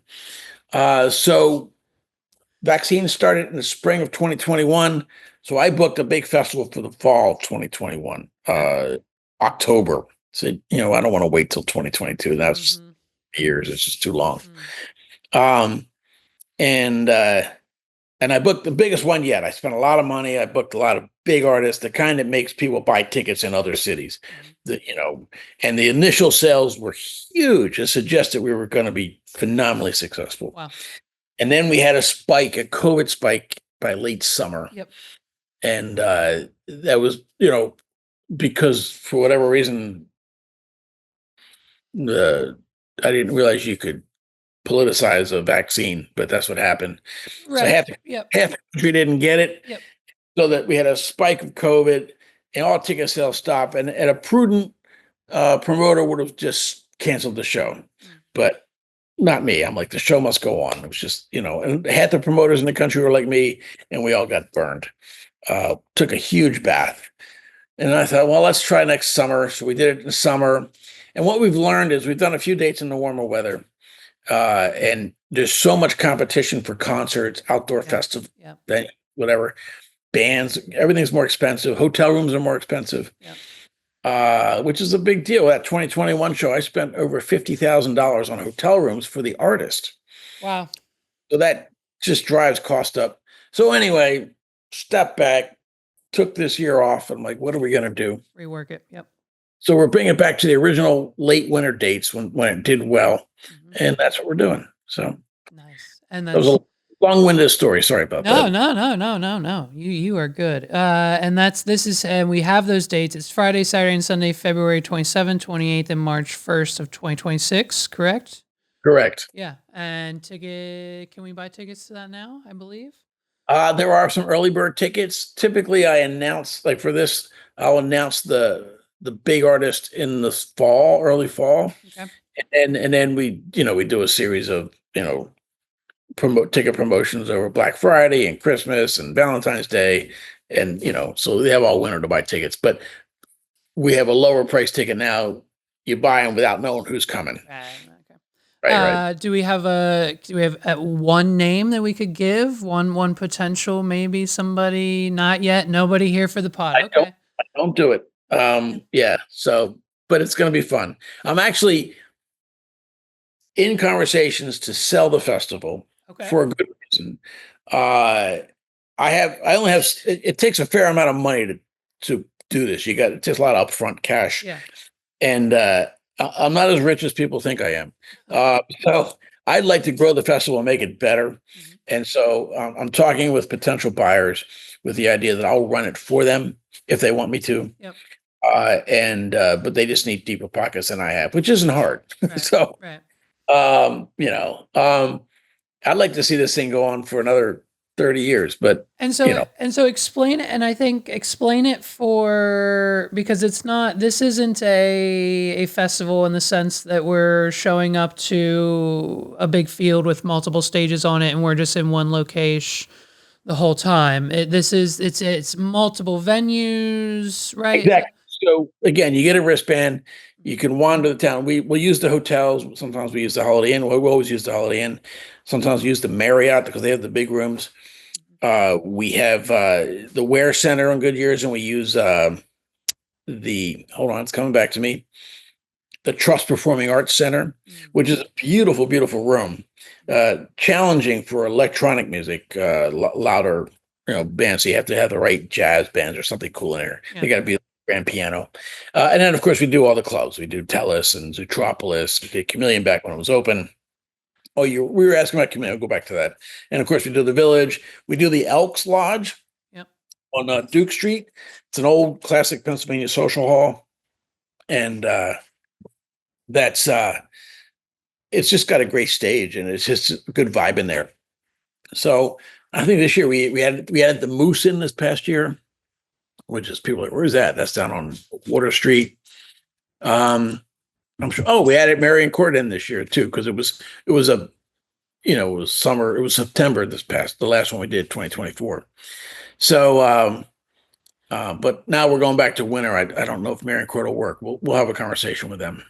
So vaccines started in the spring of 2021. So I booked a big festival for the fall of 2021, October. Said, I don't want to wait till 2022. That's years. It's just too long. And I booked the biggest one yet. I spent a lot of money. I booked a lot of big artists, the kind that makes people buy tickets in other cities. And the initial sales were huge. It suggested we were going to be phenomenally successful. Wow. And then we had a COVID spike by late summer. Yep. And that was, because for whatever reason, I didn't realize you could politicize a vaccine, but that's what happened. Right. So half the country didn't get it. Yep. So that we had a spike of COVID and all ticket sales stopped. And a prudent promoter would have just canceled the show. But not me. I'm like, the show must go on. It was just, and half the promoters in the country were like me, and we all got burned. Took a huge bath. And I thought, well, let's try next summer. So we did it in the summer. And what we've learned is we've done a few dates in the warmer weather. And there's so much competition for concerts, outdoor festivals, whatever, bands, everything's more expensive. Hotel rooms are more expensive, which is a big deal. That 2021 show, I spent over $50,000 on hotel rooms for the artist. Wow. So that just drives cost up. So anyway, step back, took this year off. I'm like, what are we going to do? Rework it. Yep. So we're bringing it back to the original late winter dates when it did well. And that's what we're doing. So nice. And that was a long-winded story. Sorry about that. No. You are good. And we have those dates. It's Friday, Saturday, and Sunday, February 27th, 28th, and March 1st of 2026, correct? Correct. Yeah. And can we buy tickets to that now, I believe? There are some early bird tickets. Typically I announce, like for this, I'll announce the big artist in the fall, early fall. Okay. And then we do a series of, ticket promotions over Black Friday and Christmas and Valentine's Day. And, so they have all winter to buy tickets, but we have a lower price ticket now. You buy them without knowing who's coming. Right. Do we have one name that we could give? One potential, maybe somebody, not yet. Nobody here for the pod. I don't do it. Yeah. So, but it's going to be fun. I'm actually in conversations to sell the festival for a good reason. It takes a fair amount of money to do this. It takes a lot of upfront cash. Yeah. And, I'm not as rich as people think I am. So I'd like to grow the festival and make it better. And so I'm talking with potential buyers with the idea that I'll run it for them if they want me to. Yep. But they just need deeper pockets than I have, which isn't hard. Right. I'd like to see this thing go on for another 30 years, but so explain it. And I think explain it because this isn't a festival in the sense that we're showing up to a big field with multiple stages on it and we're just in one location the whole time. It's multiple venues, right? Exactly. So again, you get a wristband, you can wander the town. We'll use the hotels. Sometimes we use the Holiday Inn. We always use the Holiday Inn. Sometimes we use the Marriott because they have the big rooms. We have the Ware Center on good years, and we use hold on, it's coming back to me. The Trust Performing Arts Center, which is a beautiful, beautiful room. Challenging for electronic music, louder, bands. So you have to have the right jazz bands or something cool in there. They got to be grand piano. And then, of course, we do all the clubs. We do Tailors and Zootropolis. We did Chameleon back when it was open. Oh, we were asking about Chameleon. I'll go back to that. And, of course, we do the Village. We do the Elks Lodge on Duke Street. It's an old classic Pennsylvania social hall. And it's just got a great stage, and it's just a good vibe in there. So I think this year we added the Moose in this past year, which is people are like, where's that? That's down on Water Street. I'm sure. Oh, we added Marion Court in this year too, because it was summer. It was September the last one we did, 2024. So, but now we're going back to winter. I don't know if Marion Court will work. We'll have a conversation with them.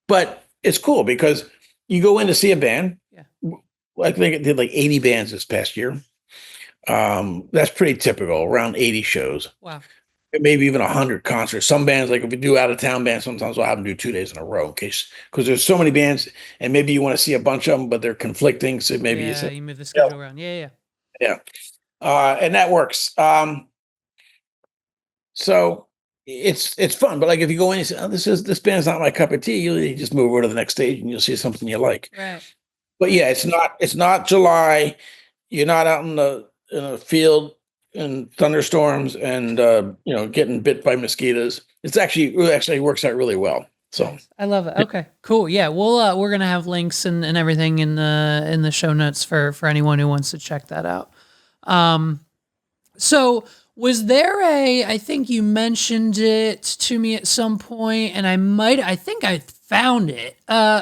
But it's cool because you go in to see a band. Yeah. I think it did like 80 bands this past year. That's pretty typical, around 80 shows. Wow. Maybe even 100 concerts. Some bands, like if we do out of town bands, sometimes we'll have them do 2 days in a row because there's so many bands, and maybe you want to see a bunch of them, but they're conflicting. So maybe you move the schedule around. Yeah. And that works. So it's fun, but like if you go in and say, "Oh, this band's not my cup of tea," you just move over to the next stage and you'll see something you like. Right. But yeah, it's not July. You're not out in a field in thunderstorms and getting bit by mosquitoes. It actually works out really well. So nice. I love it. Okay, cool. Yeah, we're gonna have links and everything in the show notes for anyone who wants to check that out. So was there I think you mentioned it to me at some point, and I think I found it.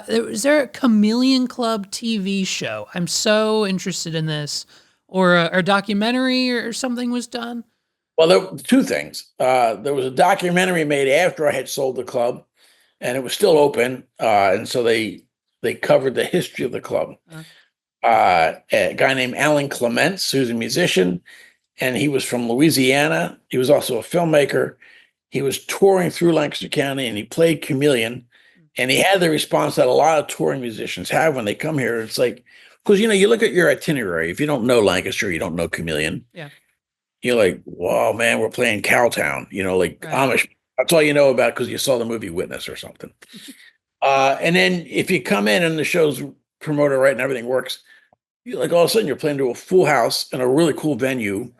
Is there a Chameleon Club TV show? I'm so interested in this, or a documentary or something was done. Well, there were two things. There was a documentary made after I had sold the club, and it was still open, and so they covered the history of the club. Uh, A guy named Alan Clements, who's a musician, and he was from Louisiana. He was also a filmmaker. He was touring through Lancaster County, and he played Chameleon. And he had the response that a lot of touring musicians have when they come here. It's like, because you look at your itinerary. If you don't know Lancaster, you don't know Chameleon. yeah. You're like, wow, man, we're playing Cowtown. Like Right. Amish. That's all you know about because you saw the movie Witness or something. And then if you come in and the show's promoted right and everything works, you like all of a sudden you're playing to a full house in a really cool venue.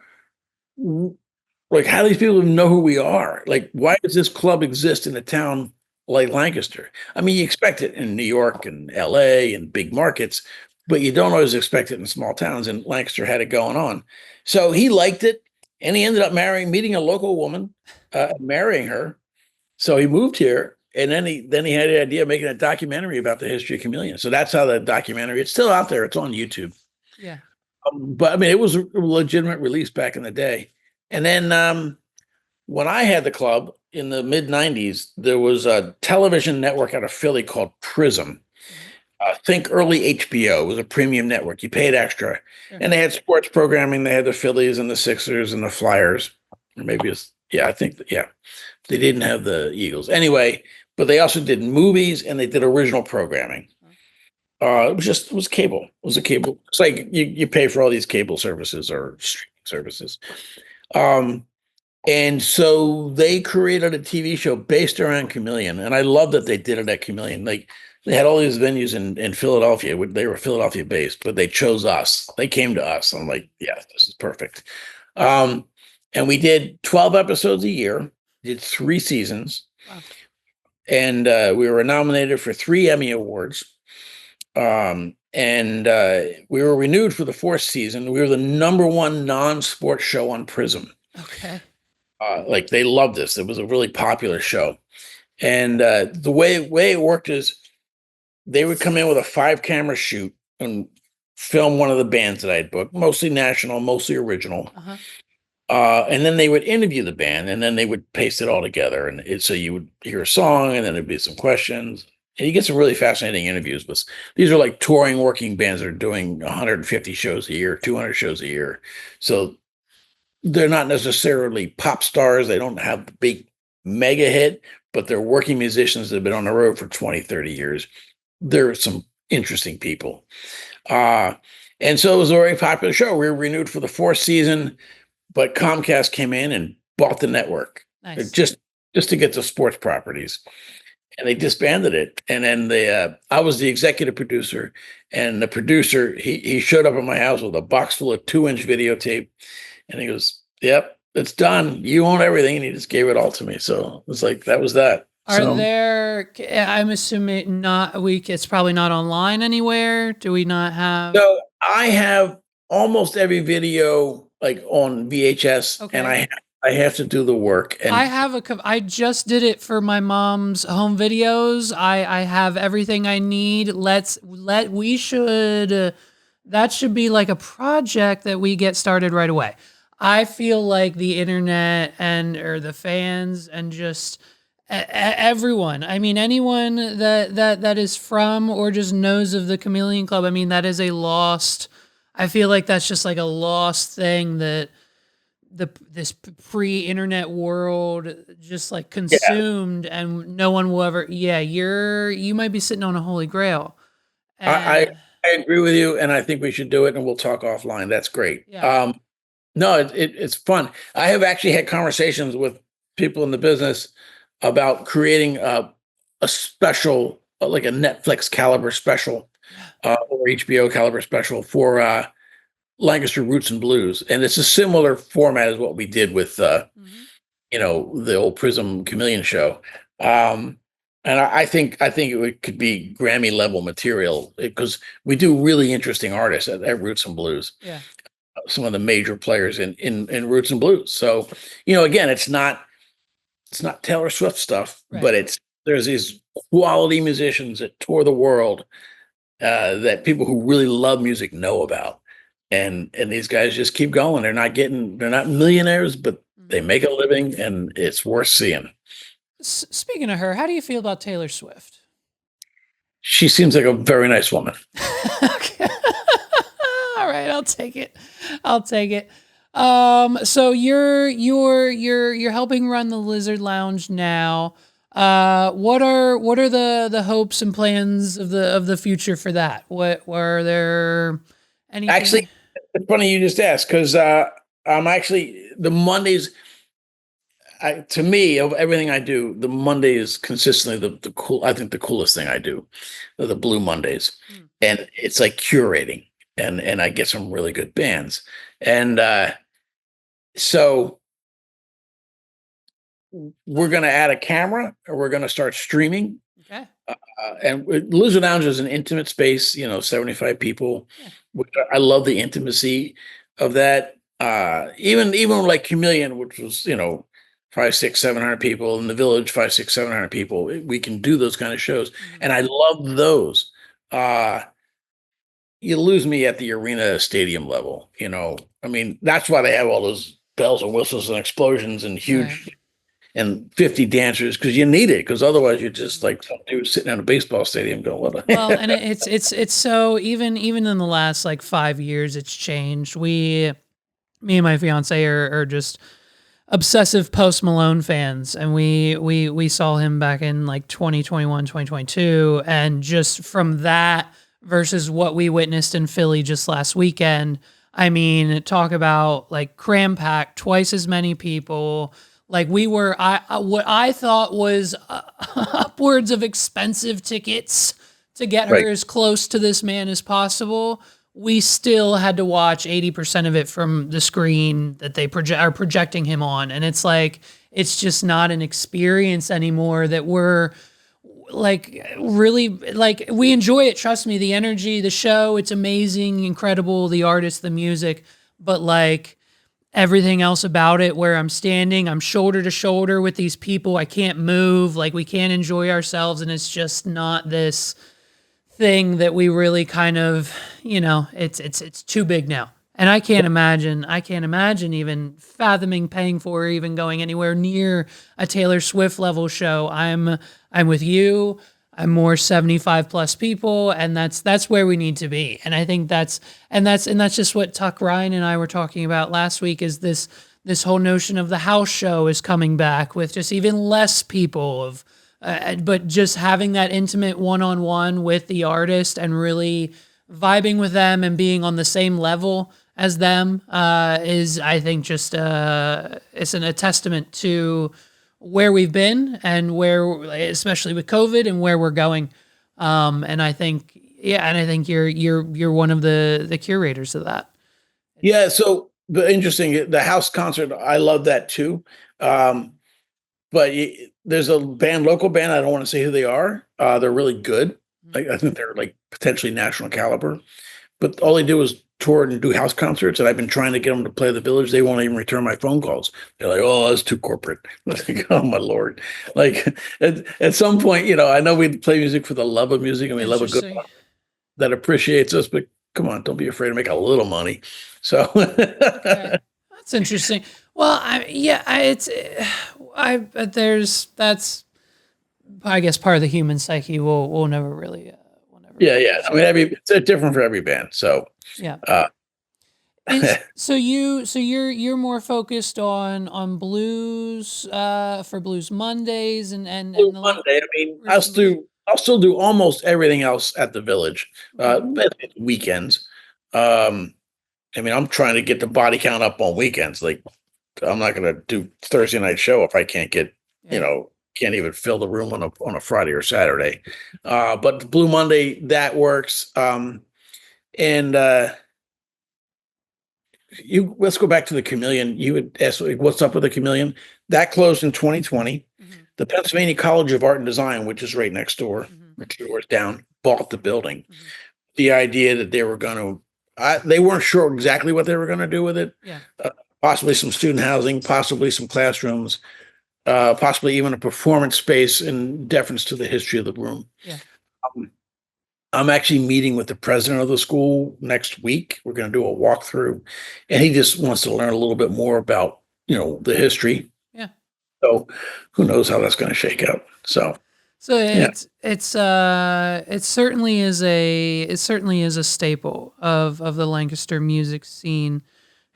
Like, how do these people even know who we are? Like, why does this club exist in a town like Lancaster? I mean, you expect it in New York and LA and big markets, but you don't always expect it in small towns. And Lancaster had it going on. So he liked it. And he ended up meeting a local woman, marrying her. So he moved here. And then he had the idea of making a documentary about the history of Chameleon. So that's how the documentary, it's still out there. It's on YouTube. Yeah. But I mean, it was a legitimate release back in the day. And then when I had the club in the mid 90s, there was a television network out of Philly called Prism. Think early HBO. It was a premium network. You paid extra. Sure. And they had sports programming. They had the Phillies and the Sixers and the Flyers. Or maybe it's, yeah, I think, yeah. They didn't have the Eagles. Anyway, but they also did movies and they did original programming. It was cable. It was a cable. It's like you pay for all these cable services or streaming services. And so they created a TV show based around Chameleon. And I love that they did it at Chameleon. Like they had all these venues in Philadelphia. They were Philadelphia based, but they chose us. They came to us. I'm like, yeah, this is perfect. And we did 12 episodes a year, did 3 seasons. Wow. And we were nominated for 3 Emmy Awards. And we were renewed for the 4th season. We were the #1 non-sports show on Prism. Okay. Like they loved this. It was a really popular show. And the way it worked is they would come in with a 5-camera shoot and film one of the bands that I had booked, mostly national, mostly original. Uh-huh. And then they would interview the band and then they would paste it all together. And so you would hear a song and then there'd be some questions. And you get some really fascinating interviews. But these are like touring working bands that are doing 150 shows a year, 200 shows a year. So they're not necessarily pop stars. They don't have the big mega hit, but they're working musicians that have been on the road for 20, 30 years. They're some interesting people. And so it was a very popular show. We were renewed for the 4th season, but Comcast came in and bought the network. Nice. just to get the sports properties. And they disbanded it. And then I was the executive producer, and the producer, he showed up at my house with a box full of 2-inch videotape. And he goes, yep, it's done. You own everything. And he just gave it all to me. So it was like, that was that. Are there, I'm assuming it's probably not online anywhere. Do we not have? So I have almost every video like on VHS, Okay. and I have to do the work. And I just did it for my mom's home videos. I have everything I need. That should be like a project that we get started right away. I feel like the internet or the fans and just everyone. I mean, anyone that is from or just knows of the Chameleon Club. I mean, that is I feel like that's just like a lost thing that this pre-internet world just like consumed, and no one will ever. Yeah, you might be sitting on a holy grail. I agree with you, and I think we should do it, and we'll talk offline. That's great. Yeah. No, it's fun. I have actually had conversations with people in the business about creating a special, like a Netflix caliber special, or HBO caliber special for Lancaster Roots and Blues. And it's a similar format as what we did with, the old Prism Chameleon show. And I think it could be Grammy level material because we do really interesting artists at Roots and Blues. Yeah. Some of the major players in Roots and Blues. So, again, it's not Taylor Swift stuff, Right. but it's there's these quality musicians that tour the world, that people who really love music know about. And these guys just keep going. They're not millionaires, but they Mhm. make a living, and it's worth seeing. Speaking of her, how do you feel about Taylor Swift? She seems like a very nice woman. Okay. All right, I'll take it. I'll take it. So you're helping run the Lizard Lounge now. What are the hopes and plans of the future for that? What were there anything? Actually, it's funny you just asked, because I'm actually the Mondays. To me, of everything I do, the Monday is consistently the cool. I think the coolest thing I do, the Blue Mondays, Hmm, and it's like curating, and I get some really good bands, and so we're going to add a camera, or we're going to start streaming. okay. Lizard Lounge is an intimate space, 75 people. Yeah. Which I love the intimacy of that. Even like Chameleon, which was, five, six, 700 people in the village, five, six, 700 people. We can do those kind of shows. Mhm. And I love those. Uh, you lose me at the arena stadium level, I mean, that's why they have all those bells and whistles and explosions and Right. huge and 50 dancers, because you need it, because otherwise you're just Mhm. like some dude sitting in a baseball stadium going, what Well, and the it's so even in the last like 5 years, it's changed. Me and my fiance are just obsessive Post Malone fans, and we saw him back in like 2021, 2022, and just from that versus what we witnessed in Philly just last weekend, I mean, talk about like cram packed, twice as many people. Like we were, what I thought was upwards of expensive tickets to get her right. as close to this man as possible. We still had to watch 80% of it from the screen that they are projecting him on. And it's like, it's just not an experience anymore that we're like really like we enjoy it. Trust me, the energy, the show, it's amazing, incredible, the artist, the music, but like everything else about it, where I'm standing, I'm shoulder to shoulder with these people. I can't move, like we can't enjoy ourselves. And it's just not this thing that we really kind of, it's too big now. And I can't imagine even fathoming paying for or even going anywhere near a Taylor Swift level show. I'm with you. I'm more 75 plus people, and that's where we need to be. And I think that's just what Tuck Ryan and I were talking about last week, is this whole notion of the house show is coming back with just even less people of but just having that intimate one-on-one with the artist and really vibing with them and being on the same level as them is, I think, just it's a testament to where we've been and where, especially with COVID, and where we're going. And I think, yeah, and I think you're one of the curators of that. Yeah. So, but interesting, the house concert, I love that too. Um, but there's a local band. I don't want to say who they are. They're really good. I think they're like potentially national caliber, but all they do is tour and do house concerts. And I've been trying to get them to play the village. They won't even return my phone calls. They're like, "Oh, that's too corporate." I'm like, oh my Lord. Like at some point, I know we play music for the love of music, and we love a good Interesting. one that appreciates us, but come on, don't be afraid to make a little money. So Okay, that's interesting. Well, it's but there's that's I guess part of the human psyche. We'll never really yeah, yeah. I mean, say. it's different for every band. So Yeah. uh Is you're more focused on blues for Blues Mondays and Blue the Monday, I mean, routines. I'll still do almost everything else at the village, Okay. basically weekends. Um, I mean, I'm trying to get the body count up on weekends. Like, I'm not going to do Thursday night show if I can't get, Yeah. can't even fill the room on a Friday or Saturday. But the Blue Monday, that works. And let's go back to the Chameleon. You would ask, like, what's up with the Chameleon? That closed in 2020. Hmm. The Pennsylvania College of Art and Design, which is right next door, Hmm. or 2 doors down, bought the building. Hmm. The idea that they were going to, they weren't sure exactly what they were going to do with it. Yeah. Possibly some student housing, possibly some classrooms. possibly even a performance space in deference to the history of the room. Yeah. Um, I'm actually meeting with the president of the school next week. We're going to do a walkthrough, and he just wants to learn a little bit more about, the history. Yeah. So who knows how that's going to shake out. So So yeah, it certainly is a staple of the Lancaster music scene.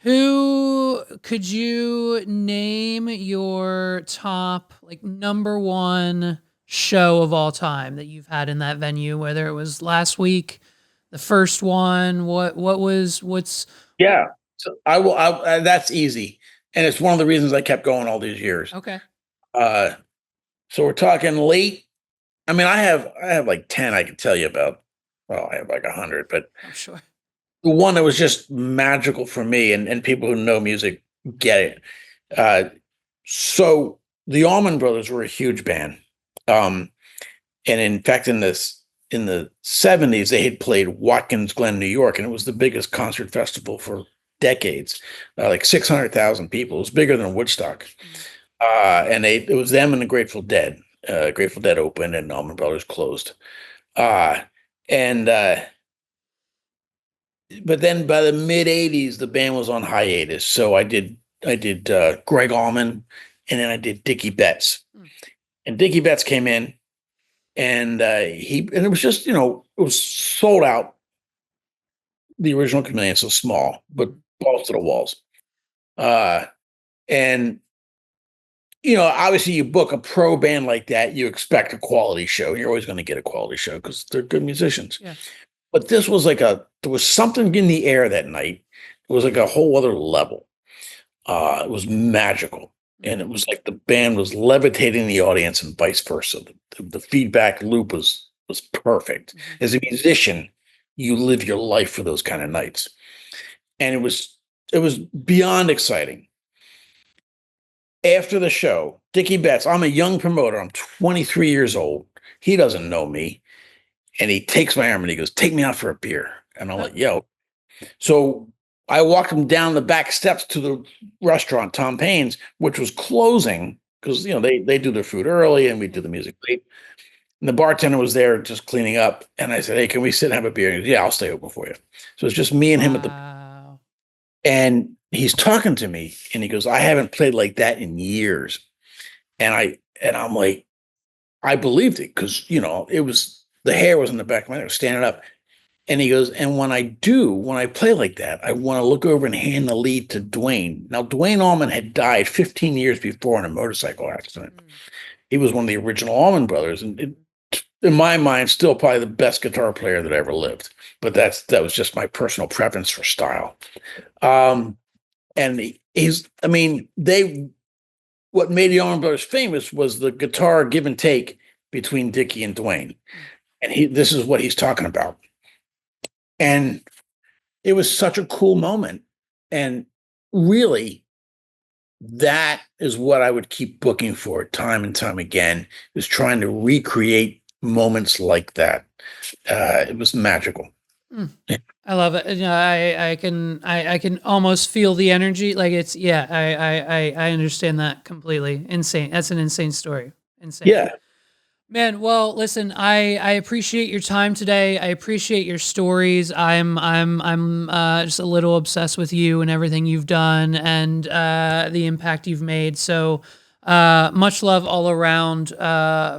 Who could you name your top like number one show of all time that you've had in that venue? Whether it was last week, the first one, what's yeah. So I will. That's easy, and it's one of the reasons I kept going all these years. okay? Uh, so we're talking late. I mean, I have like 10 I can tell you about. Well, I have like 100, but I'm sure. the one that was just magical for me, and people who know music get it. Uh, so the Allman Brothers were a huge band. Um, and in fact, in the 70s, they had played Watkins Glen, New York, and it was the biggest concert festival for decades. Like 600,000 people. It was bigger than Woodstock. And it was them and the Grateful Dead. Grateful Dead opened and Allman Brothers closed. Uh, and But then by the mid 80s, the band was on hiatus. So I did Greg Allman, and then I did Dickie Betts. Mm. And Dickie Betts came in, and it was just, it was sold out. The original Chameleon, so small, but balls to the walls. Uh and obviously you book a pro band like that, you expect a quality show. You're always going to get a quality show because they're good musicians. Yeah. But this was there was something in the air that night. It was like a whole other level. It was magical. And it was like the band was levitating the audience and vice versa. The feedback loop was perfect. Mm-hmm. As a musician, you live your life for those kind of nights. And it was beyond exciting. After the show, Dickie Betts, I'm a young promoter. I'm 23 years old. He doesn't know me. And he takes my arm and he goes, "Take me out for a beer." And I'm like, "Yo." So I walked him down the back steps to the restaurant, Tom Payne's, which was closing because they do their food early and we do the music late. And the bartender was there just cleaning up. And I said, "Hey, can we sit and have a beer?" And he goes, "Yeah, I'll stay open for you." So it's just me and him at the Wow. and he's talking to me and he goes, "I haven't played like that in years." And I'm like, I believed it because it was the hair was in the back of my neck, I was standing up. And he goes, "And when I play like that, I want to look over and hand the lead to Dwayne." Now, Dwayne Allman had died 15 years before in a motorcycle accident. He was one of the original Allman Brothers, and in my mind, still probably the best guitar player that ever lived. But that was just my personal preference for style. And I mean, what made the Allman Brothers famous was the guitar give and take between Dickie and Dwayne. And this is what he's talking about. And it was such a cool moment. And really, that is what I would keep booking for time and time again, is trying to recreate moments like that. It was magical. Mm. I love it. I can almost feel the energy. Like I understand that completely. Insane. That's an insane story. Insane. Yeah. Man, well, listen, I appreciate your time today. I appreciate your stories. I'm just a little obsessed with you and everything you've done and the impact you've made. So much love all around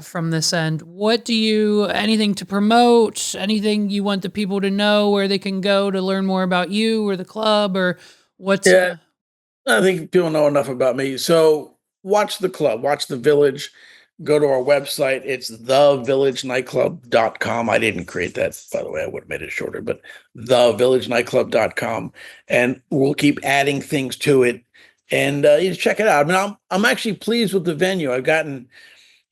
from this end. Anything to promote? Anything you want the people to know where they can go to learn more about you or the club or what's Yeah. I think people know enough about me. So watch the club, watch the Village, go to our website. It's thevillagenightclub.com. I didn't create that, by the way. I would have made it shorter, but thevillagenightclub.com. And we'll keep adding things to it. And you check it out. I mean, I'm actually pleased with the venue. I've gotten,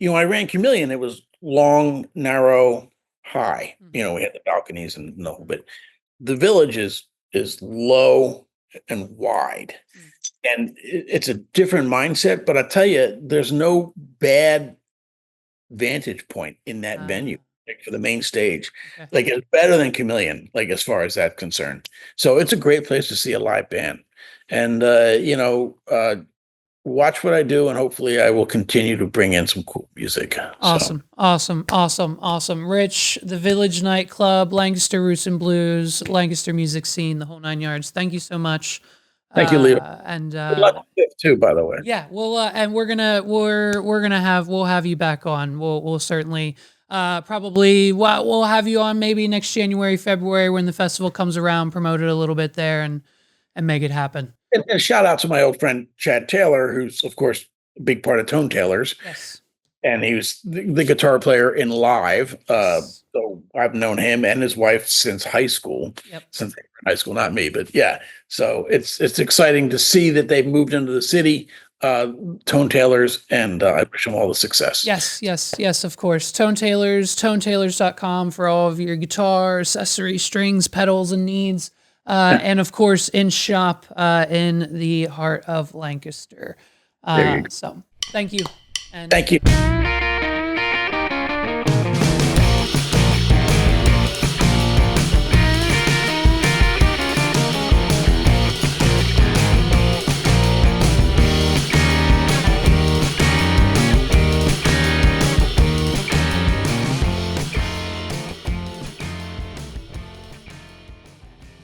I ran Chameleon. It was long, narrow, high. We had the balconies and no, but the Village is low and wide. And it's a different mindset, but I tell you, there's no bad vantage point in that venue, like for the main stage. Okay. Like it's better than Chameleon, like as far as that's concerned. So it's a great place to see a live band. And watch what I do, and hopefully I will continue to bring in some cool music. Awesome, awesome. Rich, the Village Nightclub, Lancaster Roots and Blues, Lancaster music scene, the whole 9 yards. Thank you so much. Thank you, Leo. And Good luck with it too, by the way. yeah, well, and we'll have you back on. We'll certainly probably we'll have you on maybe next January, February when the festival comes around, promote it a little bit there and make it happen. And shout out to my old friend Chad Taylor, who's of course a big part of Tone Tailors. Yes. And he was the guitar player in live. So I've known him and his wife since high school. Yep. Since they were in high school, not me, but yeah. So it's exciting to see that they've moved into the city, Tone Tailors, and I wish them all the success. Yes, of course. Tone Tailors, tonetailors.com for all of your guitar, accessories, strings, pedals, and needs. And of course, in shop in the heart of Lancaster. So thank you. Thank you.